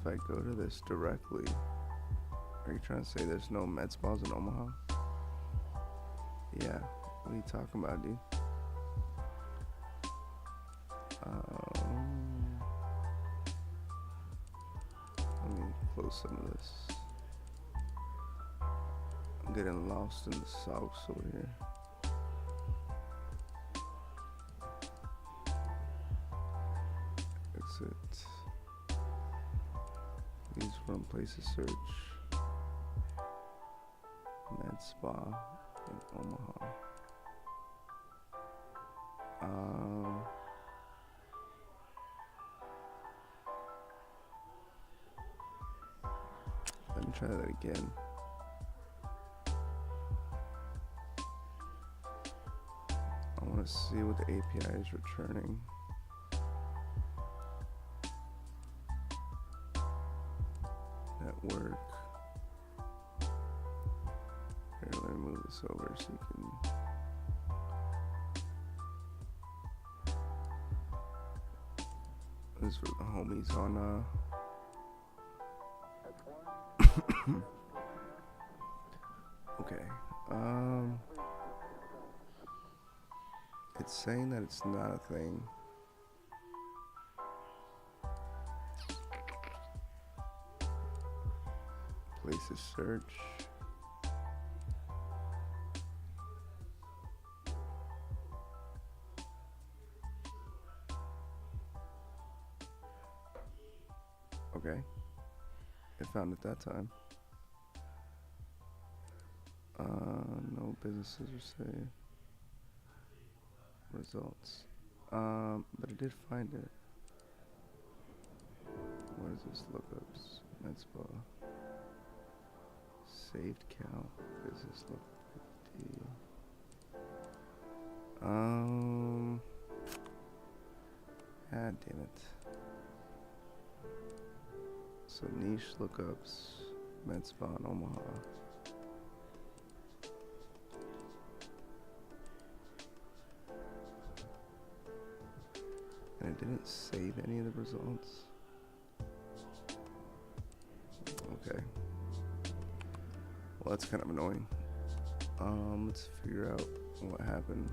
If I go to this directly, are you trying to say there's no med spas in Omaha? Yeah, what are you talking about, dude? Let me close some of this. I'm getting lost in the sauce over here. Exit. Use one place to search. Med spa in Omaha. Let me try that again. I want to see what the API is returning. Network. Here, let me move this over so you can. This is for the homies on okay. It's saying that it's not a thing. Place a search. Okay. It found it that time. No businesses are saved. Results. But it did find it. What is this? Lookups. Med spa. Saved count. Business look 50. Ah, damn it. So niche lookups. Med spa in Omaha. And it didn't save any of the results. Okay. Well, that's kind of annoying. Let's figure out what happened.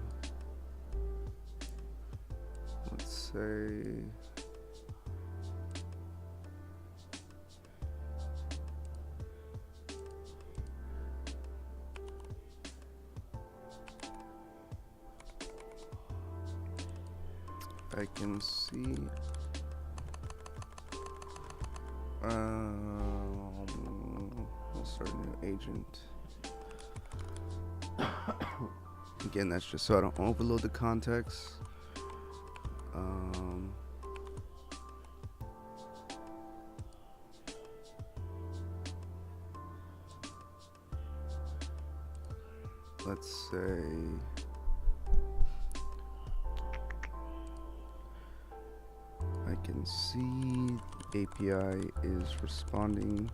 Let's say I can see we'll start a new agent. Again, that's just so I don't overload the context. Let's say I can see the API is responding.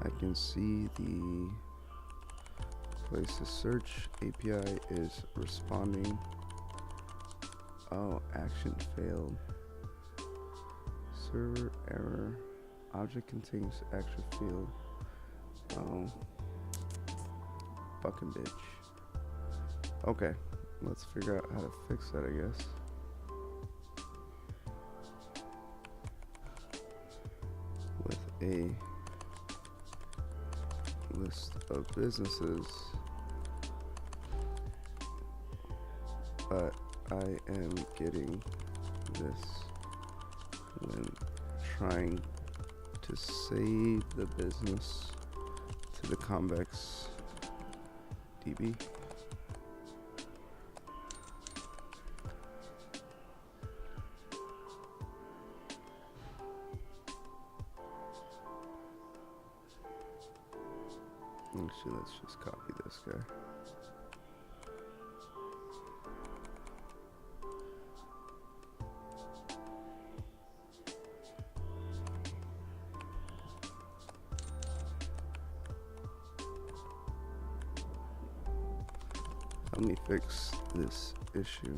I can see the place to search API is responding. Oh, action failed. Server error. Object contains extra field. Oh. Fucking bitch. Okay, let's figure out how to fix that, I guess. With a list of businesses, but I am getting this when trying to save the business to the Convex DB. Actually, let's just copy this guy. Let me fix this issue.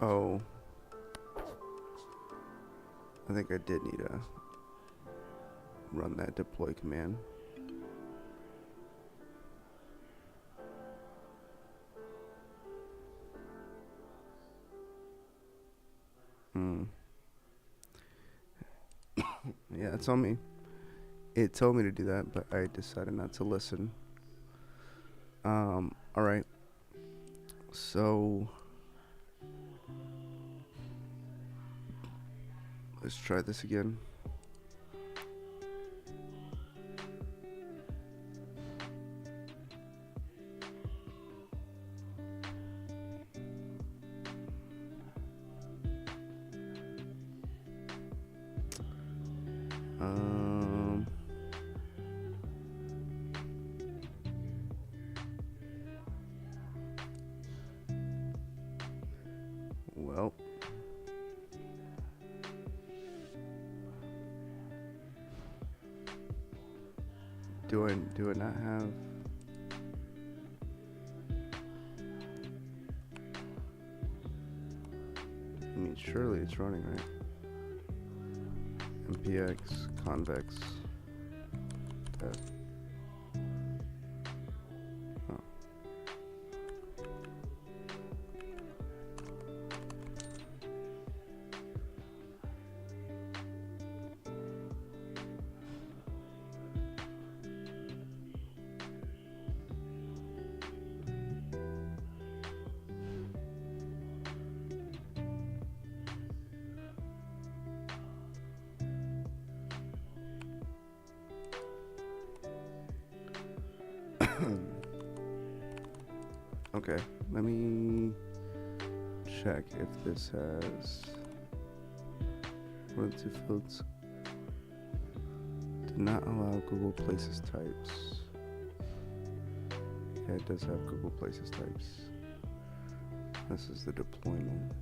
Oh, I think I did need to run that deploy command. Yeah, it's on me. It told me to do that, but I decided not to listen. All right. So let's try this again. Do I not have? I mean, surely it's running, right? MPX, convex, that. Oh. Okay, let me check if this has one of the two fields. Do not allow Google Places types. Yeah, it does have Google Places types. This is the deployment.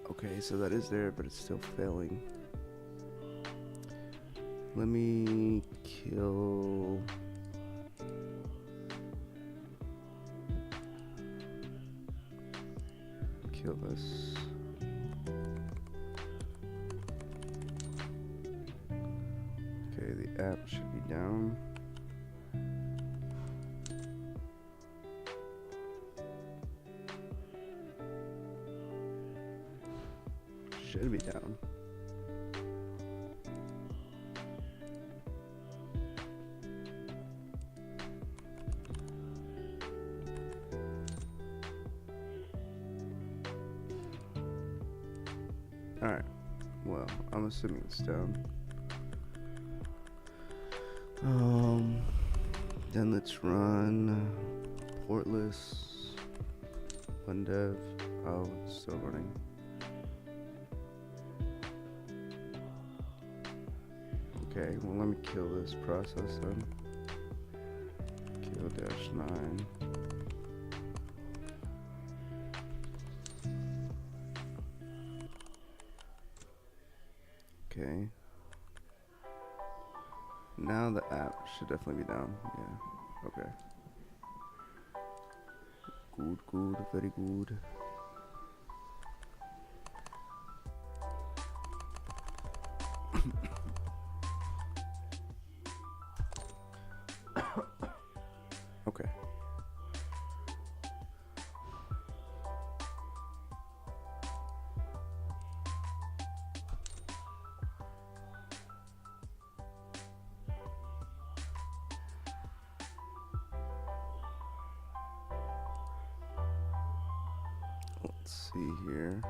Okay, so that is there, but it's still failing. Let me kill this. Okay, the app should be down. Should be down. Alright, well, I'm assuming it's down. Then let's run portless undev. Oh, it's still running. Okay, well, let me kill this process then. Kill -9. Okay. Now the app should definitely be down. Yeah. Okay. Good, very good. Okay. Let's see here.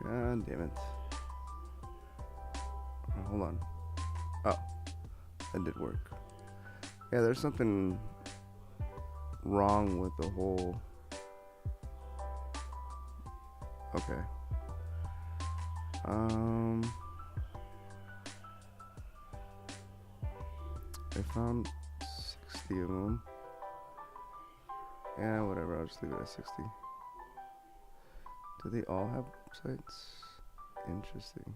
God damn it. Oh, hold on. Oh, that did work. Yeah, there's something wrong with the whole... Okay. I found 60 of them. Yeah, whatever, I'll just leave it at 60. Do they all have websites? Interesting.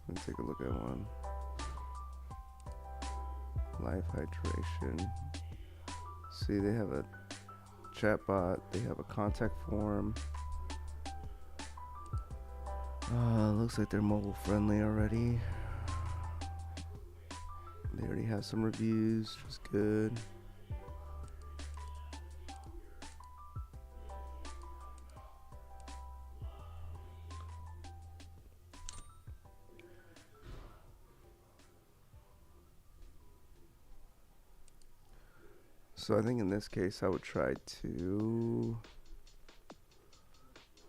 Let me take a look at one. Live hydration. See, they have a chatbot, they have a contact form. Looks like they're mobile friendly already. They already have some reviews, which is good. So I think in this case I would try to...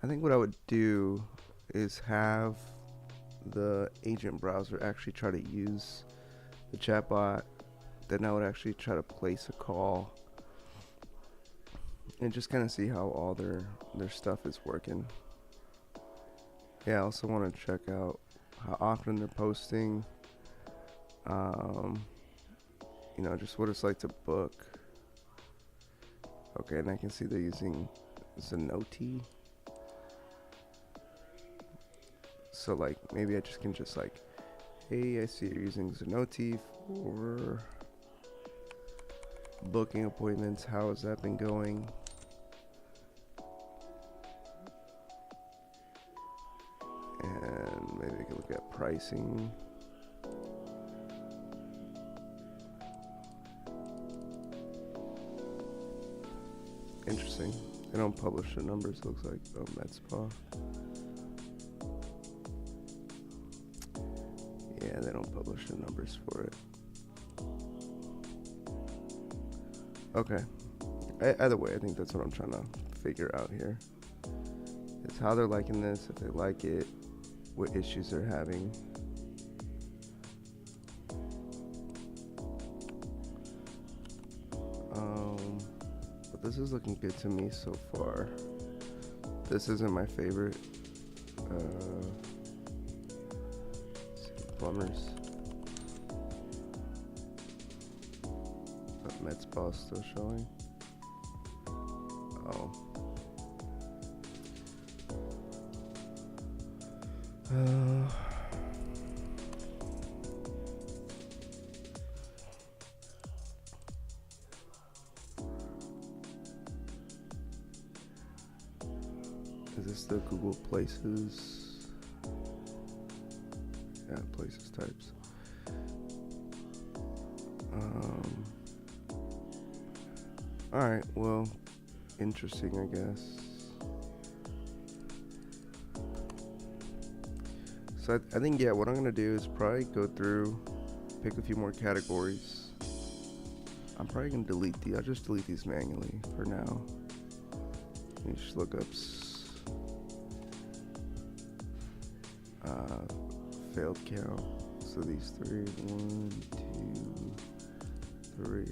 I think what I would do is have the agent browser actually try to use the chatbot. Then I would actually try to place a call and just kind of see how all their stuff is working. Yeah, I also want to check out how often they're posting, um, just what it's like to book. Okay, and I can see they're using Zenoti. So like maybe I just can just like, hey, I see you're using Zenoti for booking appointments. How has that been going? And maybe I can look at pricing. Interesting. They don't publish the numbers, it looks like. Oh, med spa. Yeah, they don't publish the numbers for it. Okay. Either way, I think that's what I'm trying to figure out here. It's how they're liking this, if they like it, what issues they're having. But this is looking good to me so far. This isn't my favorite. Plumbers. But med spa still showing. Oh. Is this the Google Places? Yeah, Places types. Alright, well, interesting, I guess. So I think, yeah, what I'm going to do is probably go through, pick a few more categories. I'm probably going to delete these. I'll just delete these manually for now. You just look up failed count. So these three, 1, 2, 3.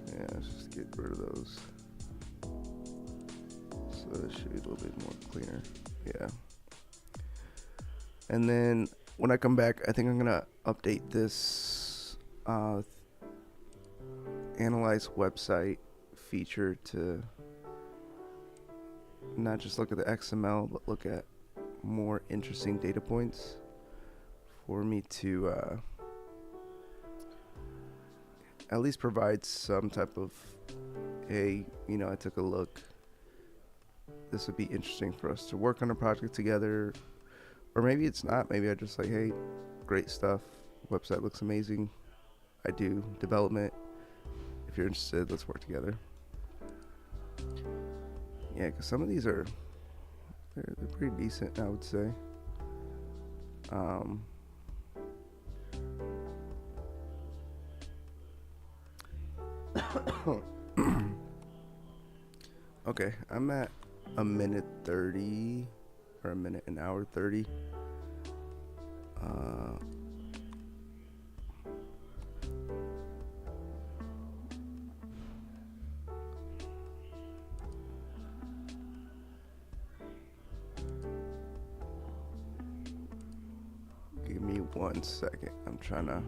Yeah, let's just get rid of those. So this should be a little bit more cleaner. Yeah. And then when I come back, I think I'm gonna update this analyze website feature to not just look at the XML, but look at more interesting data points for me to at least provide some type of, hey, I took a look. This would be interesting for us to work on a project together. Or maybe it's not. Maybe I just like, hey, great stuff. Website looks amazing. I do development. If you're interested, let's work together. Yeah, because some of these are, they're pretty decent, I would say. Okay, I'm at a minute 30, or a minute, an hour 30. Give me 1 second. I'm trying to.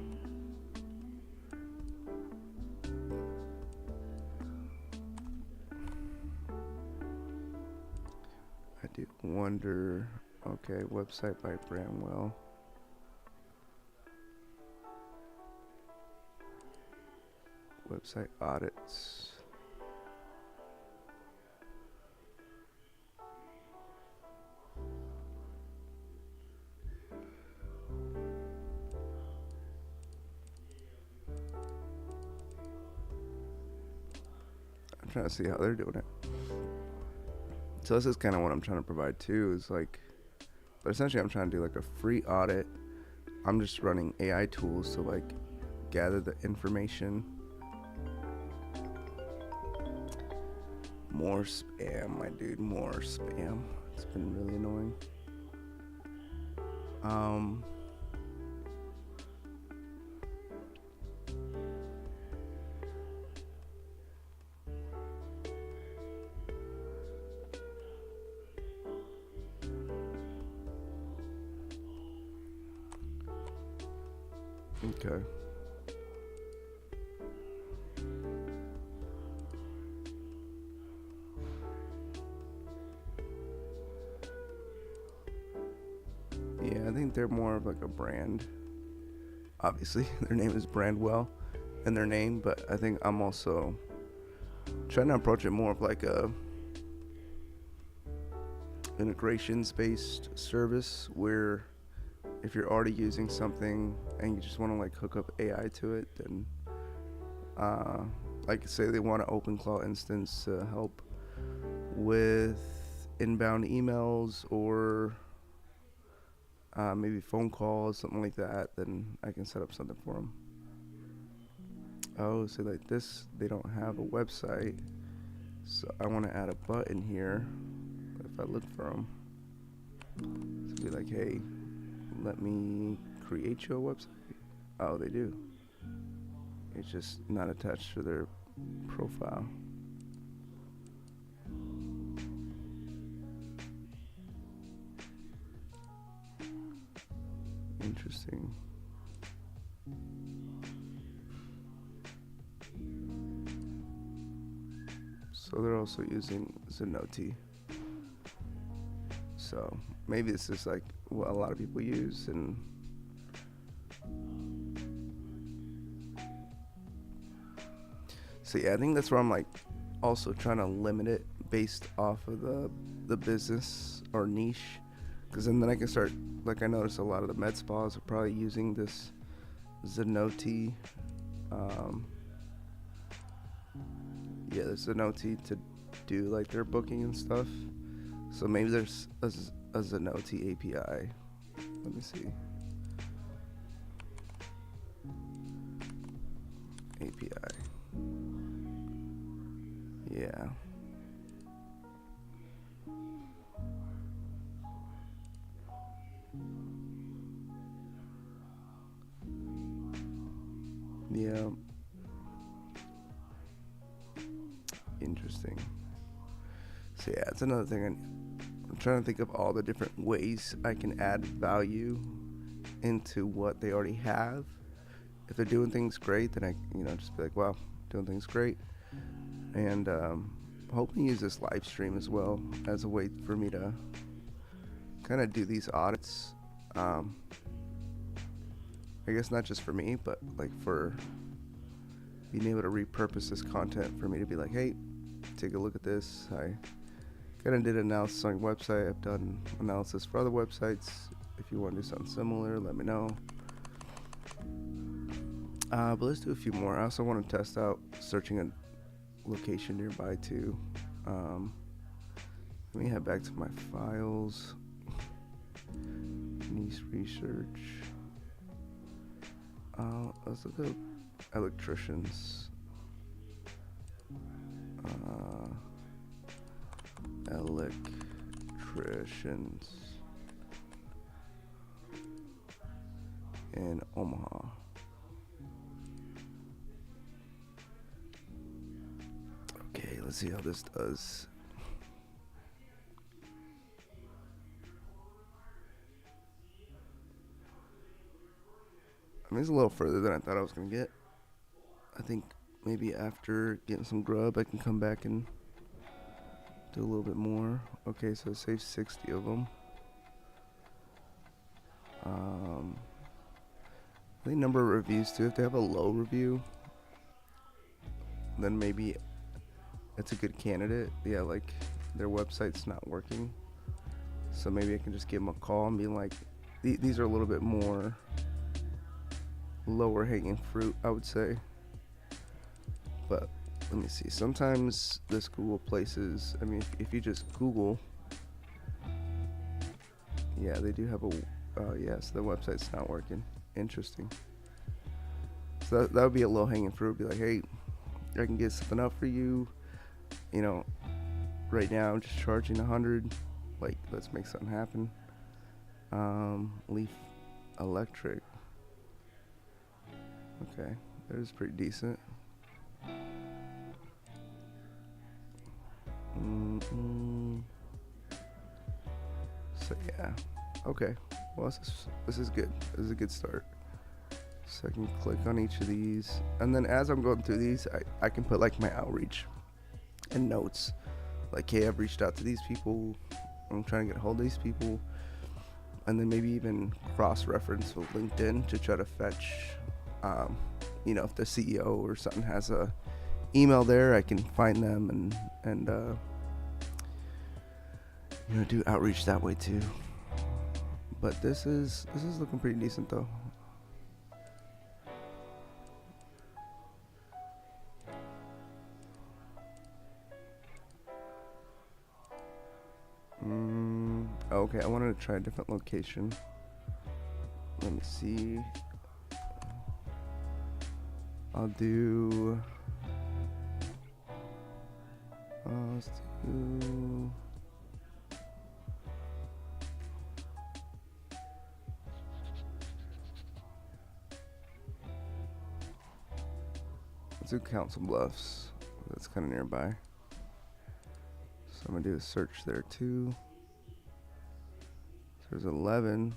I do wonder. Okay, website by Bramwell. Website audits. I'm trying to see how they're doing it. So this is kind of what I'm trying to provide too, is like, but essentially I'm trying to do like a free audit. I'm just running AI tools to like gather the information. More spam, my dude, more spam. It's been really annoying. Okay. Yeah, I think they're more of like a brand. Obviously, their name is Brandwell and their name, but I think I'm also trying to approach it more of like a integrations based service where if you're already using something and you just want to like hook up AI to it, then uh, like say they want an OpenClaw instance to help with inbound emails or maybe phone calls, something like that, then I can set up something for them. Oh, so like this, they don't have a website, so I want to add a button here. If I look for them, to be like, hey, let me create you a website. Oh, they do. It's just not attached to their profile. Interesting. So they're also using Zenoti. So maybe this is like what a lot of people use, and so yeah, I think that's where I'm like also trying to limit it based off of the business or niche, because then I can start, like I noticed a lot of the med spas are probably using this Zenoti. Um, yeah, the Zenoti to do like their booking and stuff. So maybe there's a Zenoti API. Let me see. API. Yeah. Yeah. Interesting. So yeah, it's another thing. I'm trying to think of all the different ways I can add value into what they already have. If they're doing things great, then I, just be like, wow, doing things great. And hoping to use this live stream as well as a way for me to kind of do these audits. I guess not just for me, but like for being able to repurpose this content for me to be like, hey, take a look at this. I kind of did analysis on your website. I've done analysis for other websites. If you want to do something similar, let me know. But let's do a few more. I also want to test out searching a location nearby too. Let me head back to my files. Niche research. Let's look at electricians. Electricians in Omaha. Okay, let's see how this does. I mean, it's a little further than I thought I was gonna get. I think maybe after getting some grub, I can come back and do a little bit more. Okay, so it saves 60 of them. I think number of reviews too. If they have a low review, then maybe it's a good candidate. Yeah, like their website's not working. So maybe I can just give them a call and be like, these are a little bit more lower hanging fruit, I would say. But let me see. Sometimes this Google Places, I mean, if you just Google, yeah, they do have a, yes, the website's not working. Interesting. So that would be a low hanging fruit. Be like, hey, I can get something up for you. Right now I'm just charging 100. Like, let's make something happen. Leaf Electric. Okay, that is pretty decent. So yeah, okay. Well, this is good. This is a good start. So I can click on each of these, and then as I'm going through these, I can put like my outreach and notes, like, hey, I've reached out to these people, I'm trying to get a hold of these people, and then maybe even cross-reference with LinkedIn to try to fetch, if the CEO or something has a email there, I can find them and do outreach that way too. But this is looking pretty decent though. Okay, I wanted to try a different location. Let me see. I'll do. Let's do. Let's do Council Bluffs. That's kind of nearby. So I'm gonna do a search there too. So there's 11.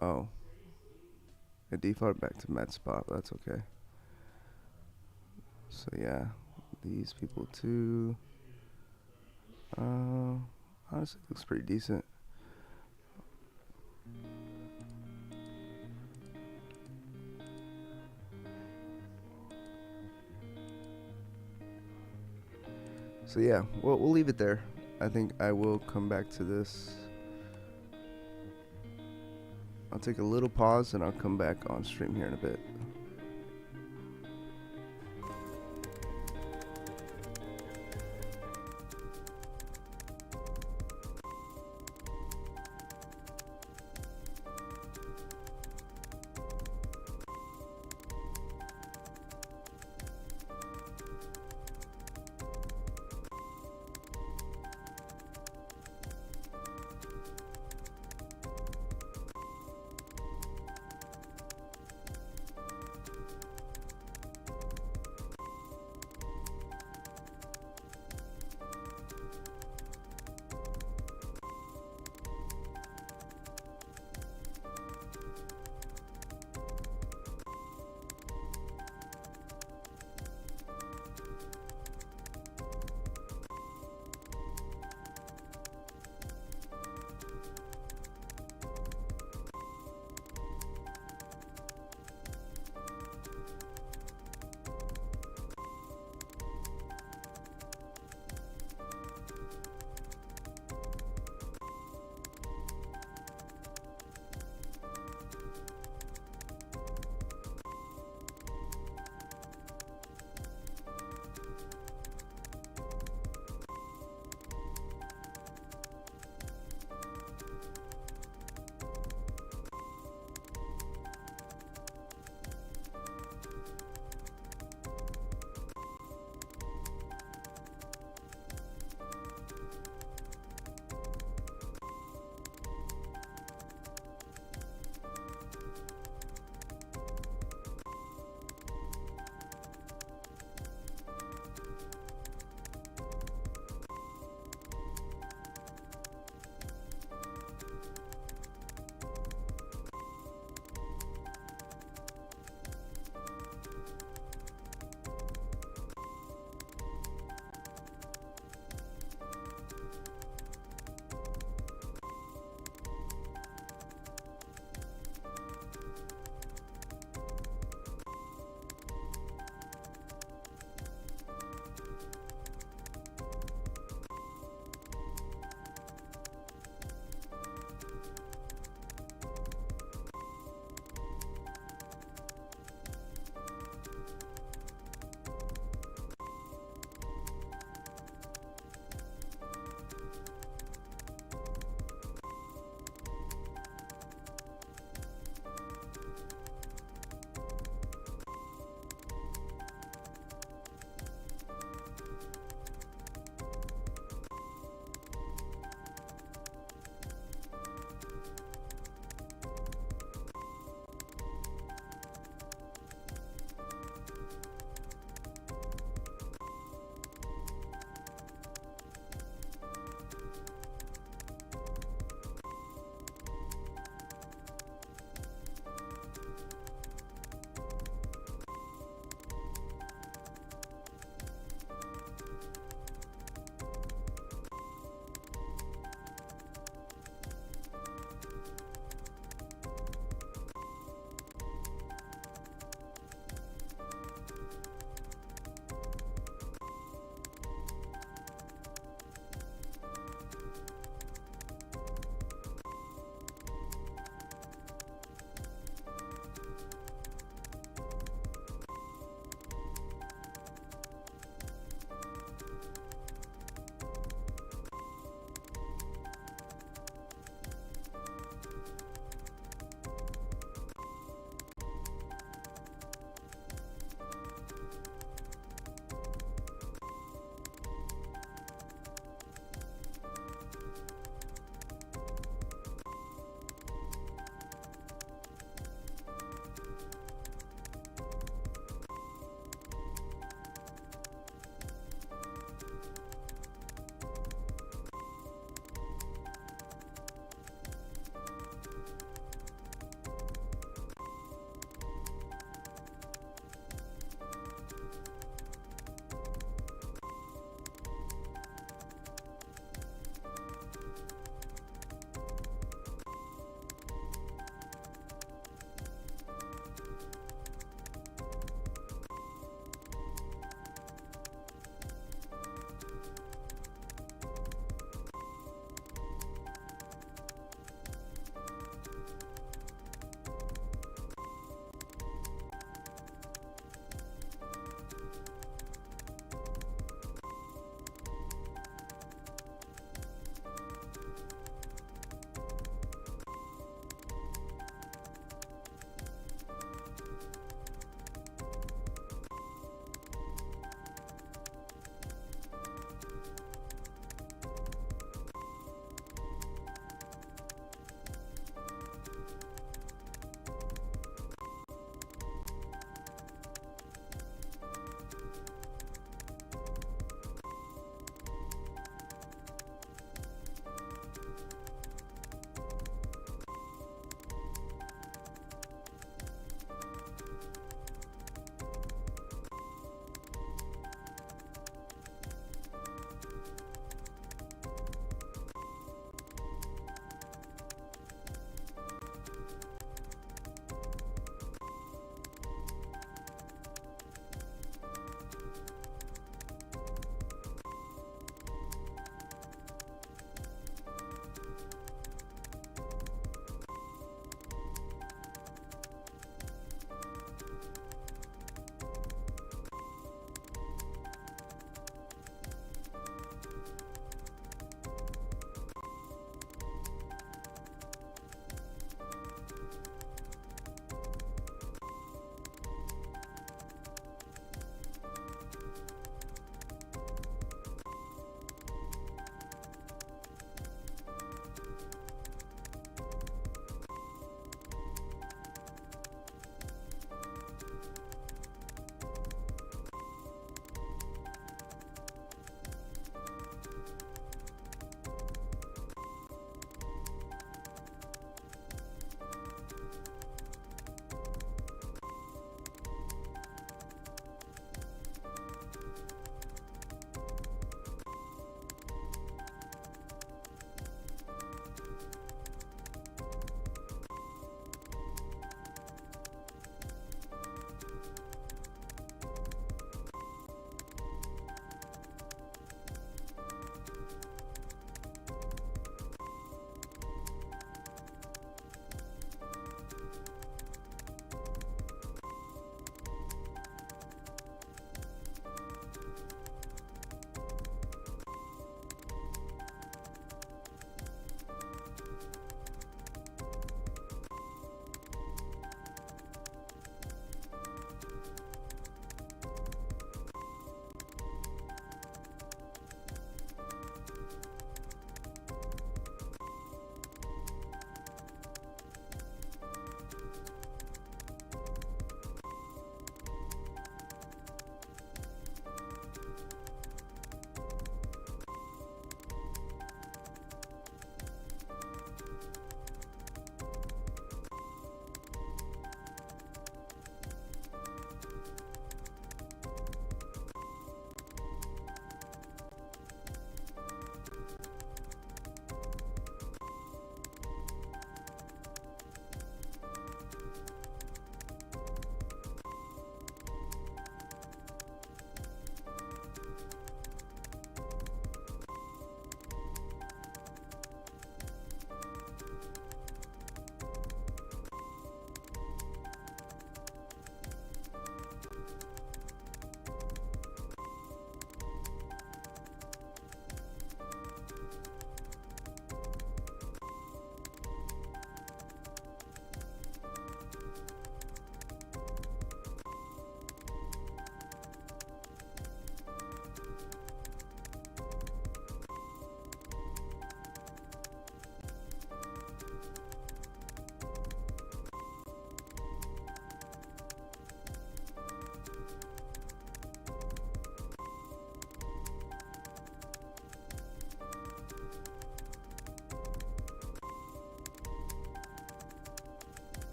Oh. It defaulted back to med spot, but that's okay. So yeah, these people too. Honestly, looks pretty decent. So yeah, we'll leave it there. I think I will come back to this. I'll take a little pause and I'll come back on stream here in a bit.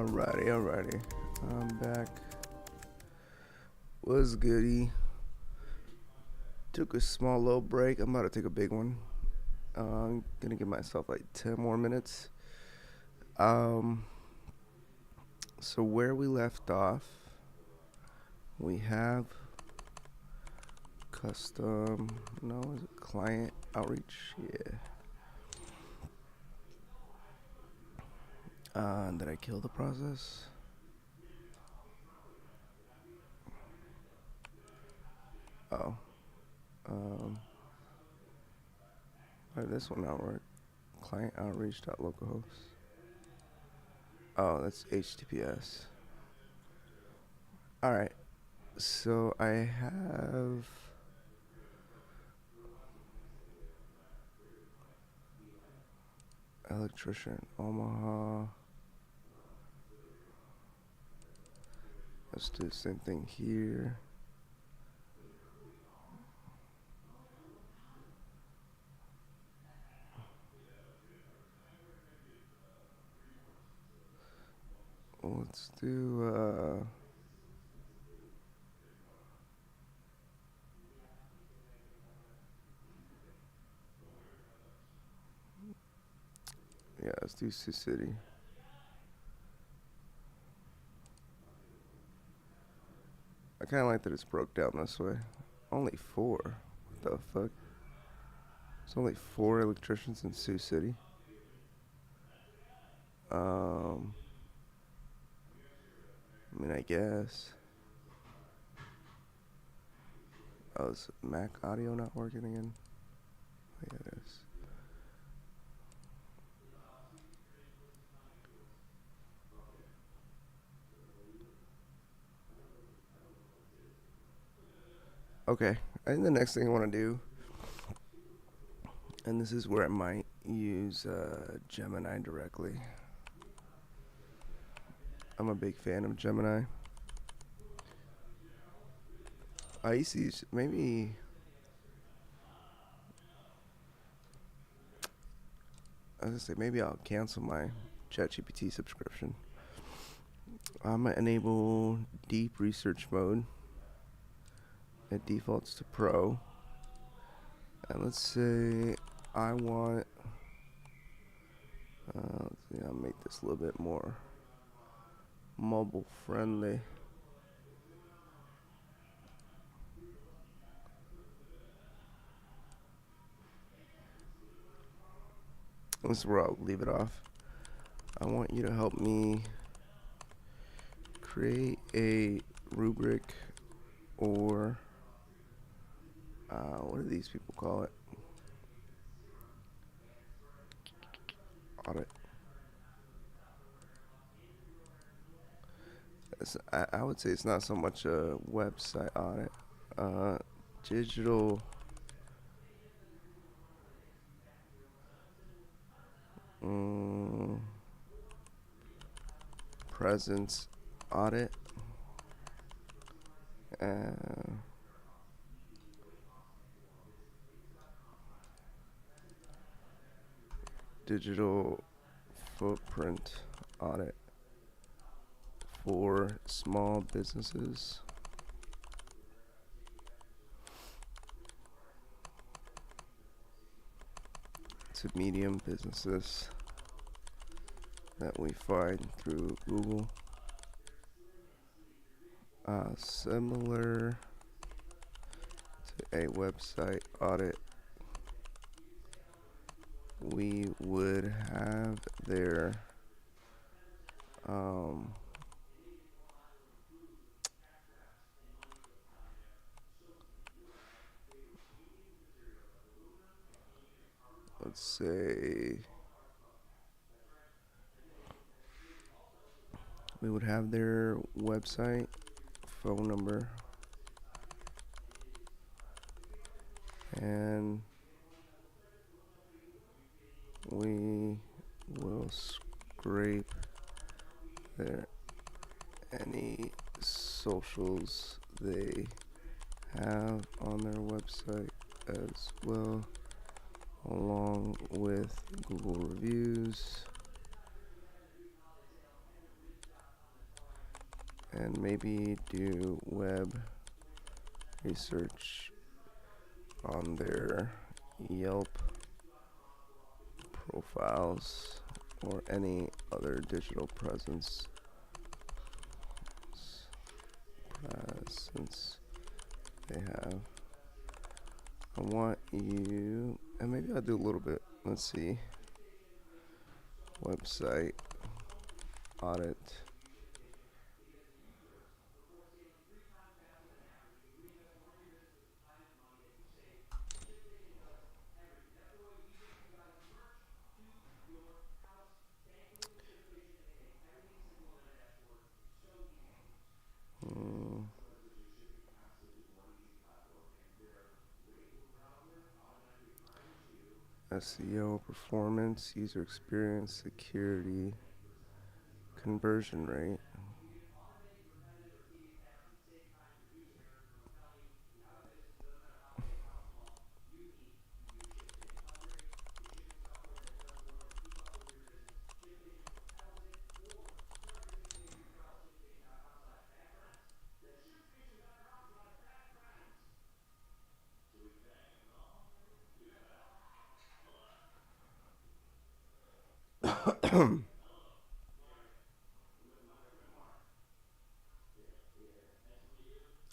Alrighty. I'm back. What's goody? Took a small little break. I'm about to take a big one. I'm gonna give myself like 10 more minutes. So where we left off, we have custom, no, is it client outreach? Yeah. Did I kill the process? Oh. Why did this one not work? Client outreach.localhost. Oh, that's HTTPS. Alright. So I have electrician, Omaha. Let's do the same thing here. Let's do let's do Sioux City. I kind of like that it's broke down this way. Only 4. What the fuck? There's only 4 electricians in Sioux City. I mean, I guess. Oh, is Mac audio not working again? Oh, yeah, it is. Okay, I think the next thing I want to do, and this is where I might use Gemini directly. I'm a big fan of Gemini. I used to use, maybe, I was gonna say, maybe I'll cancel my ChatGPT subscription. I'm gonna enable deep research mode. It defaults to pro. And let's say I want, let's see, I'll make this a little bit more mobile friendly. This is where I'll leave it off. I want you to help me create a rubric, or what do these people call it? Audit. I would say it's not so much a website audit. Digital presence audit. Digital footprint audit for small businesses to medium businesses that we find through Google. Similar to a website audit, we would have their let's say we would have their website, phone number, and we will scrape their any socials they have on their website as well, along with Google reviews. and maybe do web research on their Yelp profiles or any other digital presence they have. I want you, and maybe I'll do a little bit, let's see, website audit. Hmm. SEO, performance, user experience, security, conversion rate.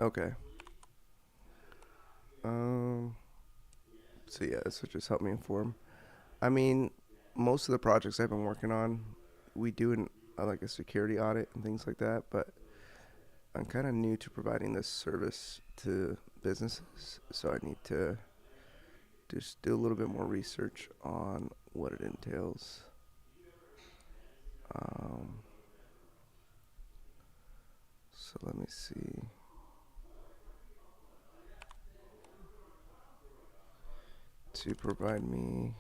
Okay. Um. So yeah, this will just help me inform. I mean, most of the projects I've been working on, we do like a security audit and things like that. But I'm kind of new to providing this service to businesses, so I need to just do a little bit more research on what it entails. Um, so let me see. To provide me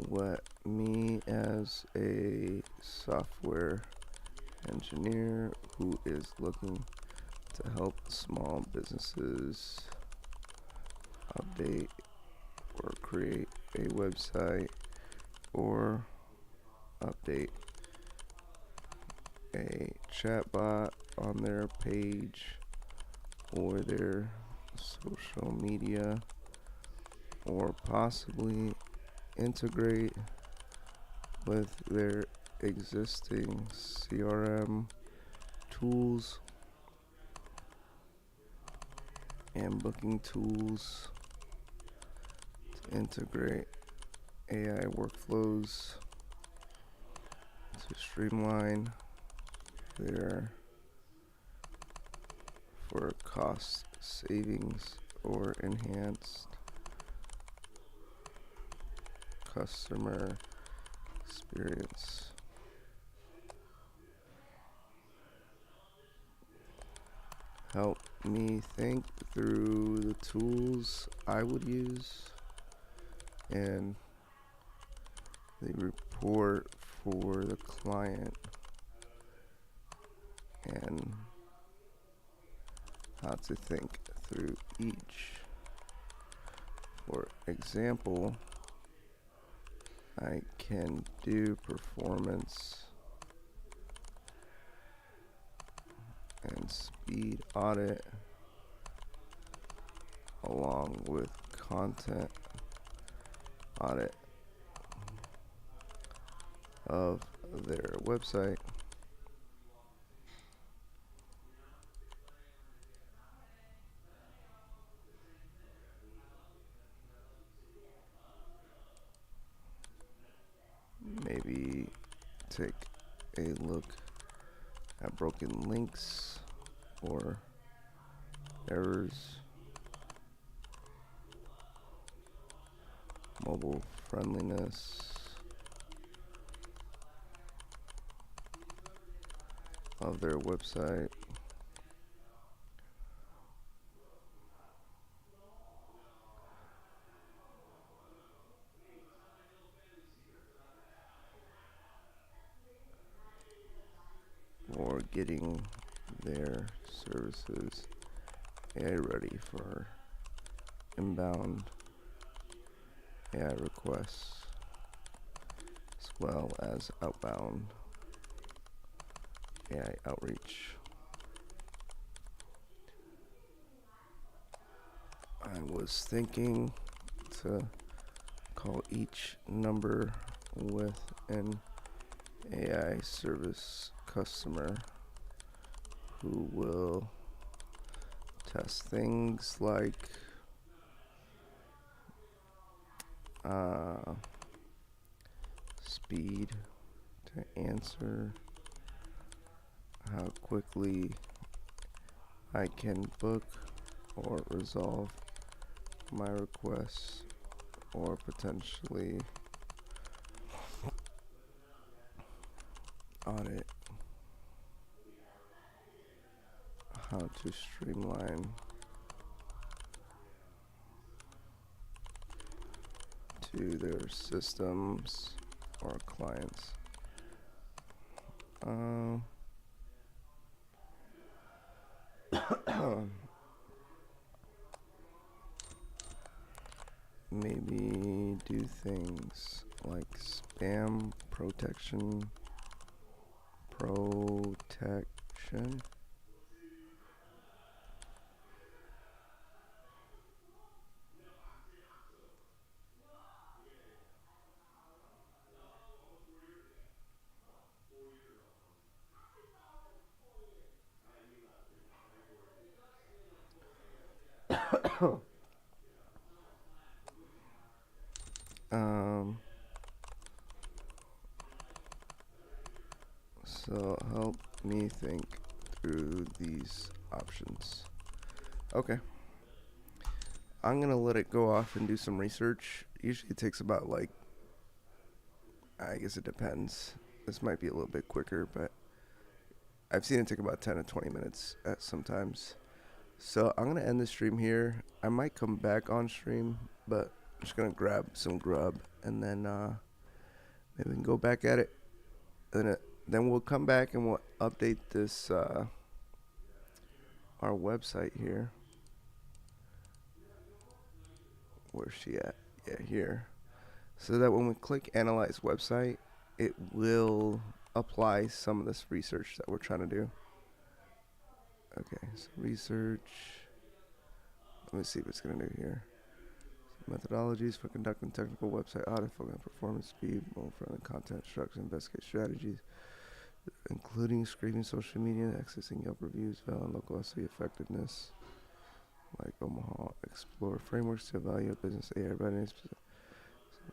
what me as a software engineer who is looking to help small businesses update or create a website or update a chatbot on their page or their social media, or possibly integrate with their existing CRM tools and booking tools, to integrate AI workflows to streamline their for cost savings or enhanced customer experience. Help me think through the tools I would use and the report for the client and how to think through each. For example, I can do performance and speed audit along with content audit of their website. Maybe take a look at broken links or errors, mobile friendliness of their website, or getting their services AI ready for inbound AI requests as well as outbound AI outreach. I was thinking to call each number with an AI service customer who will test things like speed to answer, how quickly I can book or resolve my requests, or potentially audit, how to streamline to their systems or clients. Maybe do things like spam protection. So help me think through these options. Okay. I'm gonna let it go off and do some research. Usually it takes about like, I guess it depends. This might be a little bit quicker, but I've seen it take about 10 to 20 minutes at sometimes. So I'm gonna end the stream here. I might come back on stream, but I'm just gonna grab some grub and then maybe we can go back at it. And then we'll come back and we'll update this our website here. Where's she at? Yeah, here. So that when we click analyze website, it will apply some of this research that we're trying to do. Okay, so research. Let me see what it's going to do here. Methodologies for conducting technical website audit, focusing on performance, speed, mobile-friendly content structure, investigate strategies, including scraping social media, accessing Yelp reviews, valid local SEO effectiveness, like Omaha, explore frameworks to evaluate business AI readiness.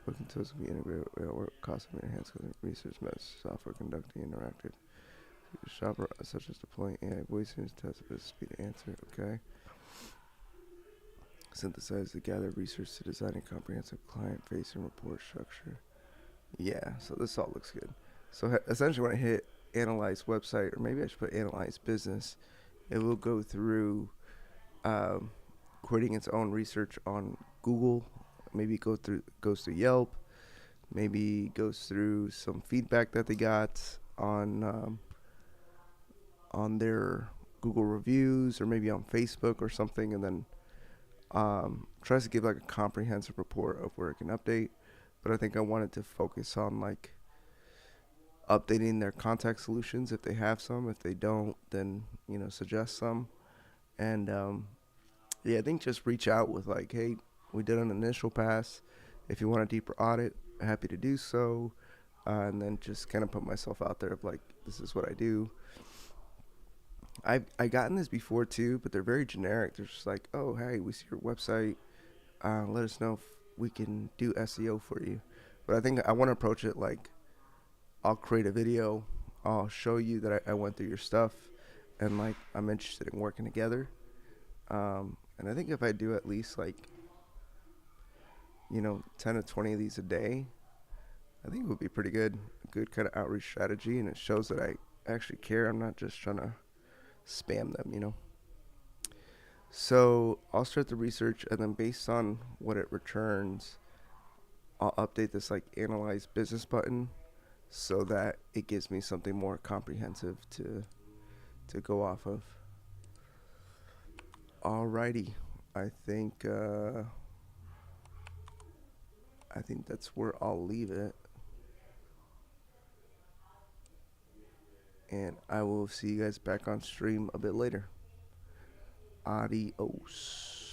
Booking tools can be integrated with work cost of enhanced research methods, software conducting interactive shopper, such as deploying AI voices, test business speed to answer. Okay. Synthesize the gathered research to design a comprehensive client-facing report structure. Yeah, so this all looks good. So essentially when I hit analyze website, or maybe I should put analyze business, it will go through creating its own research on Google. Maybe goes through Yelp. Maybe goes through some feedback that they got on their Google reviews, or maybe on Facebook or something, and then tries to give like a comprehensive report of where it can update. But I think I wanted to focus on like updating their contact solutions if they have some. If they don't, then suggest some. And yeah, I think just reach out with like, hey, we did an initial pass. If you want a deeper audit, happy to do so. And then just kind of put myself out there of like, this is what I do. I gotten this before too, but they're very generic. They're just like, oh, hey, we see your website. Let us know if we can do SEO for you. But I think I want to approach it like, I'll create a video. I'll show you that I went through your stuff, and like I'm interested in working together. And I think if I do at least like 10 to 20 of these a day, I think it would be pretty good. A good kind of outreach strategy, and it shows that I actually care. I'm not just trying to spam them. So I'll start the research, and then based on what it returns, I'll update this like analyze business button so that it gives me something more comprehensive to go off of. Alrighty, I think that's where I'll leave it. and I will see you guys back on stream a bit later. Adios.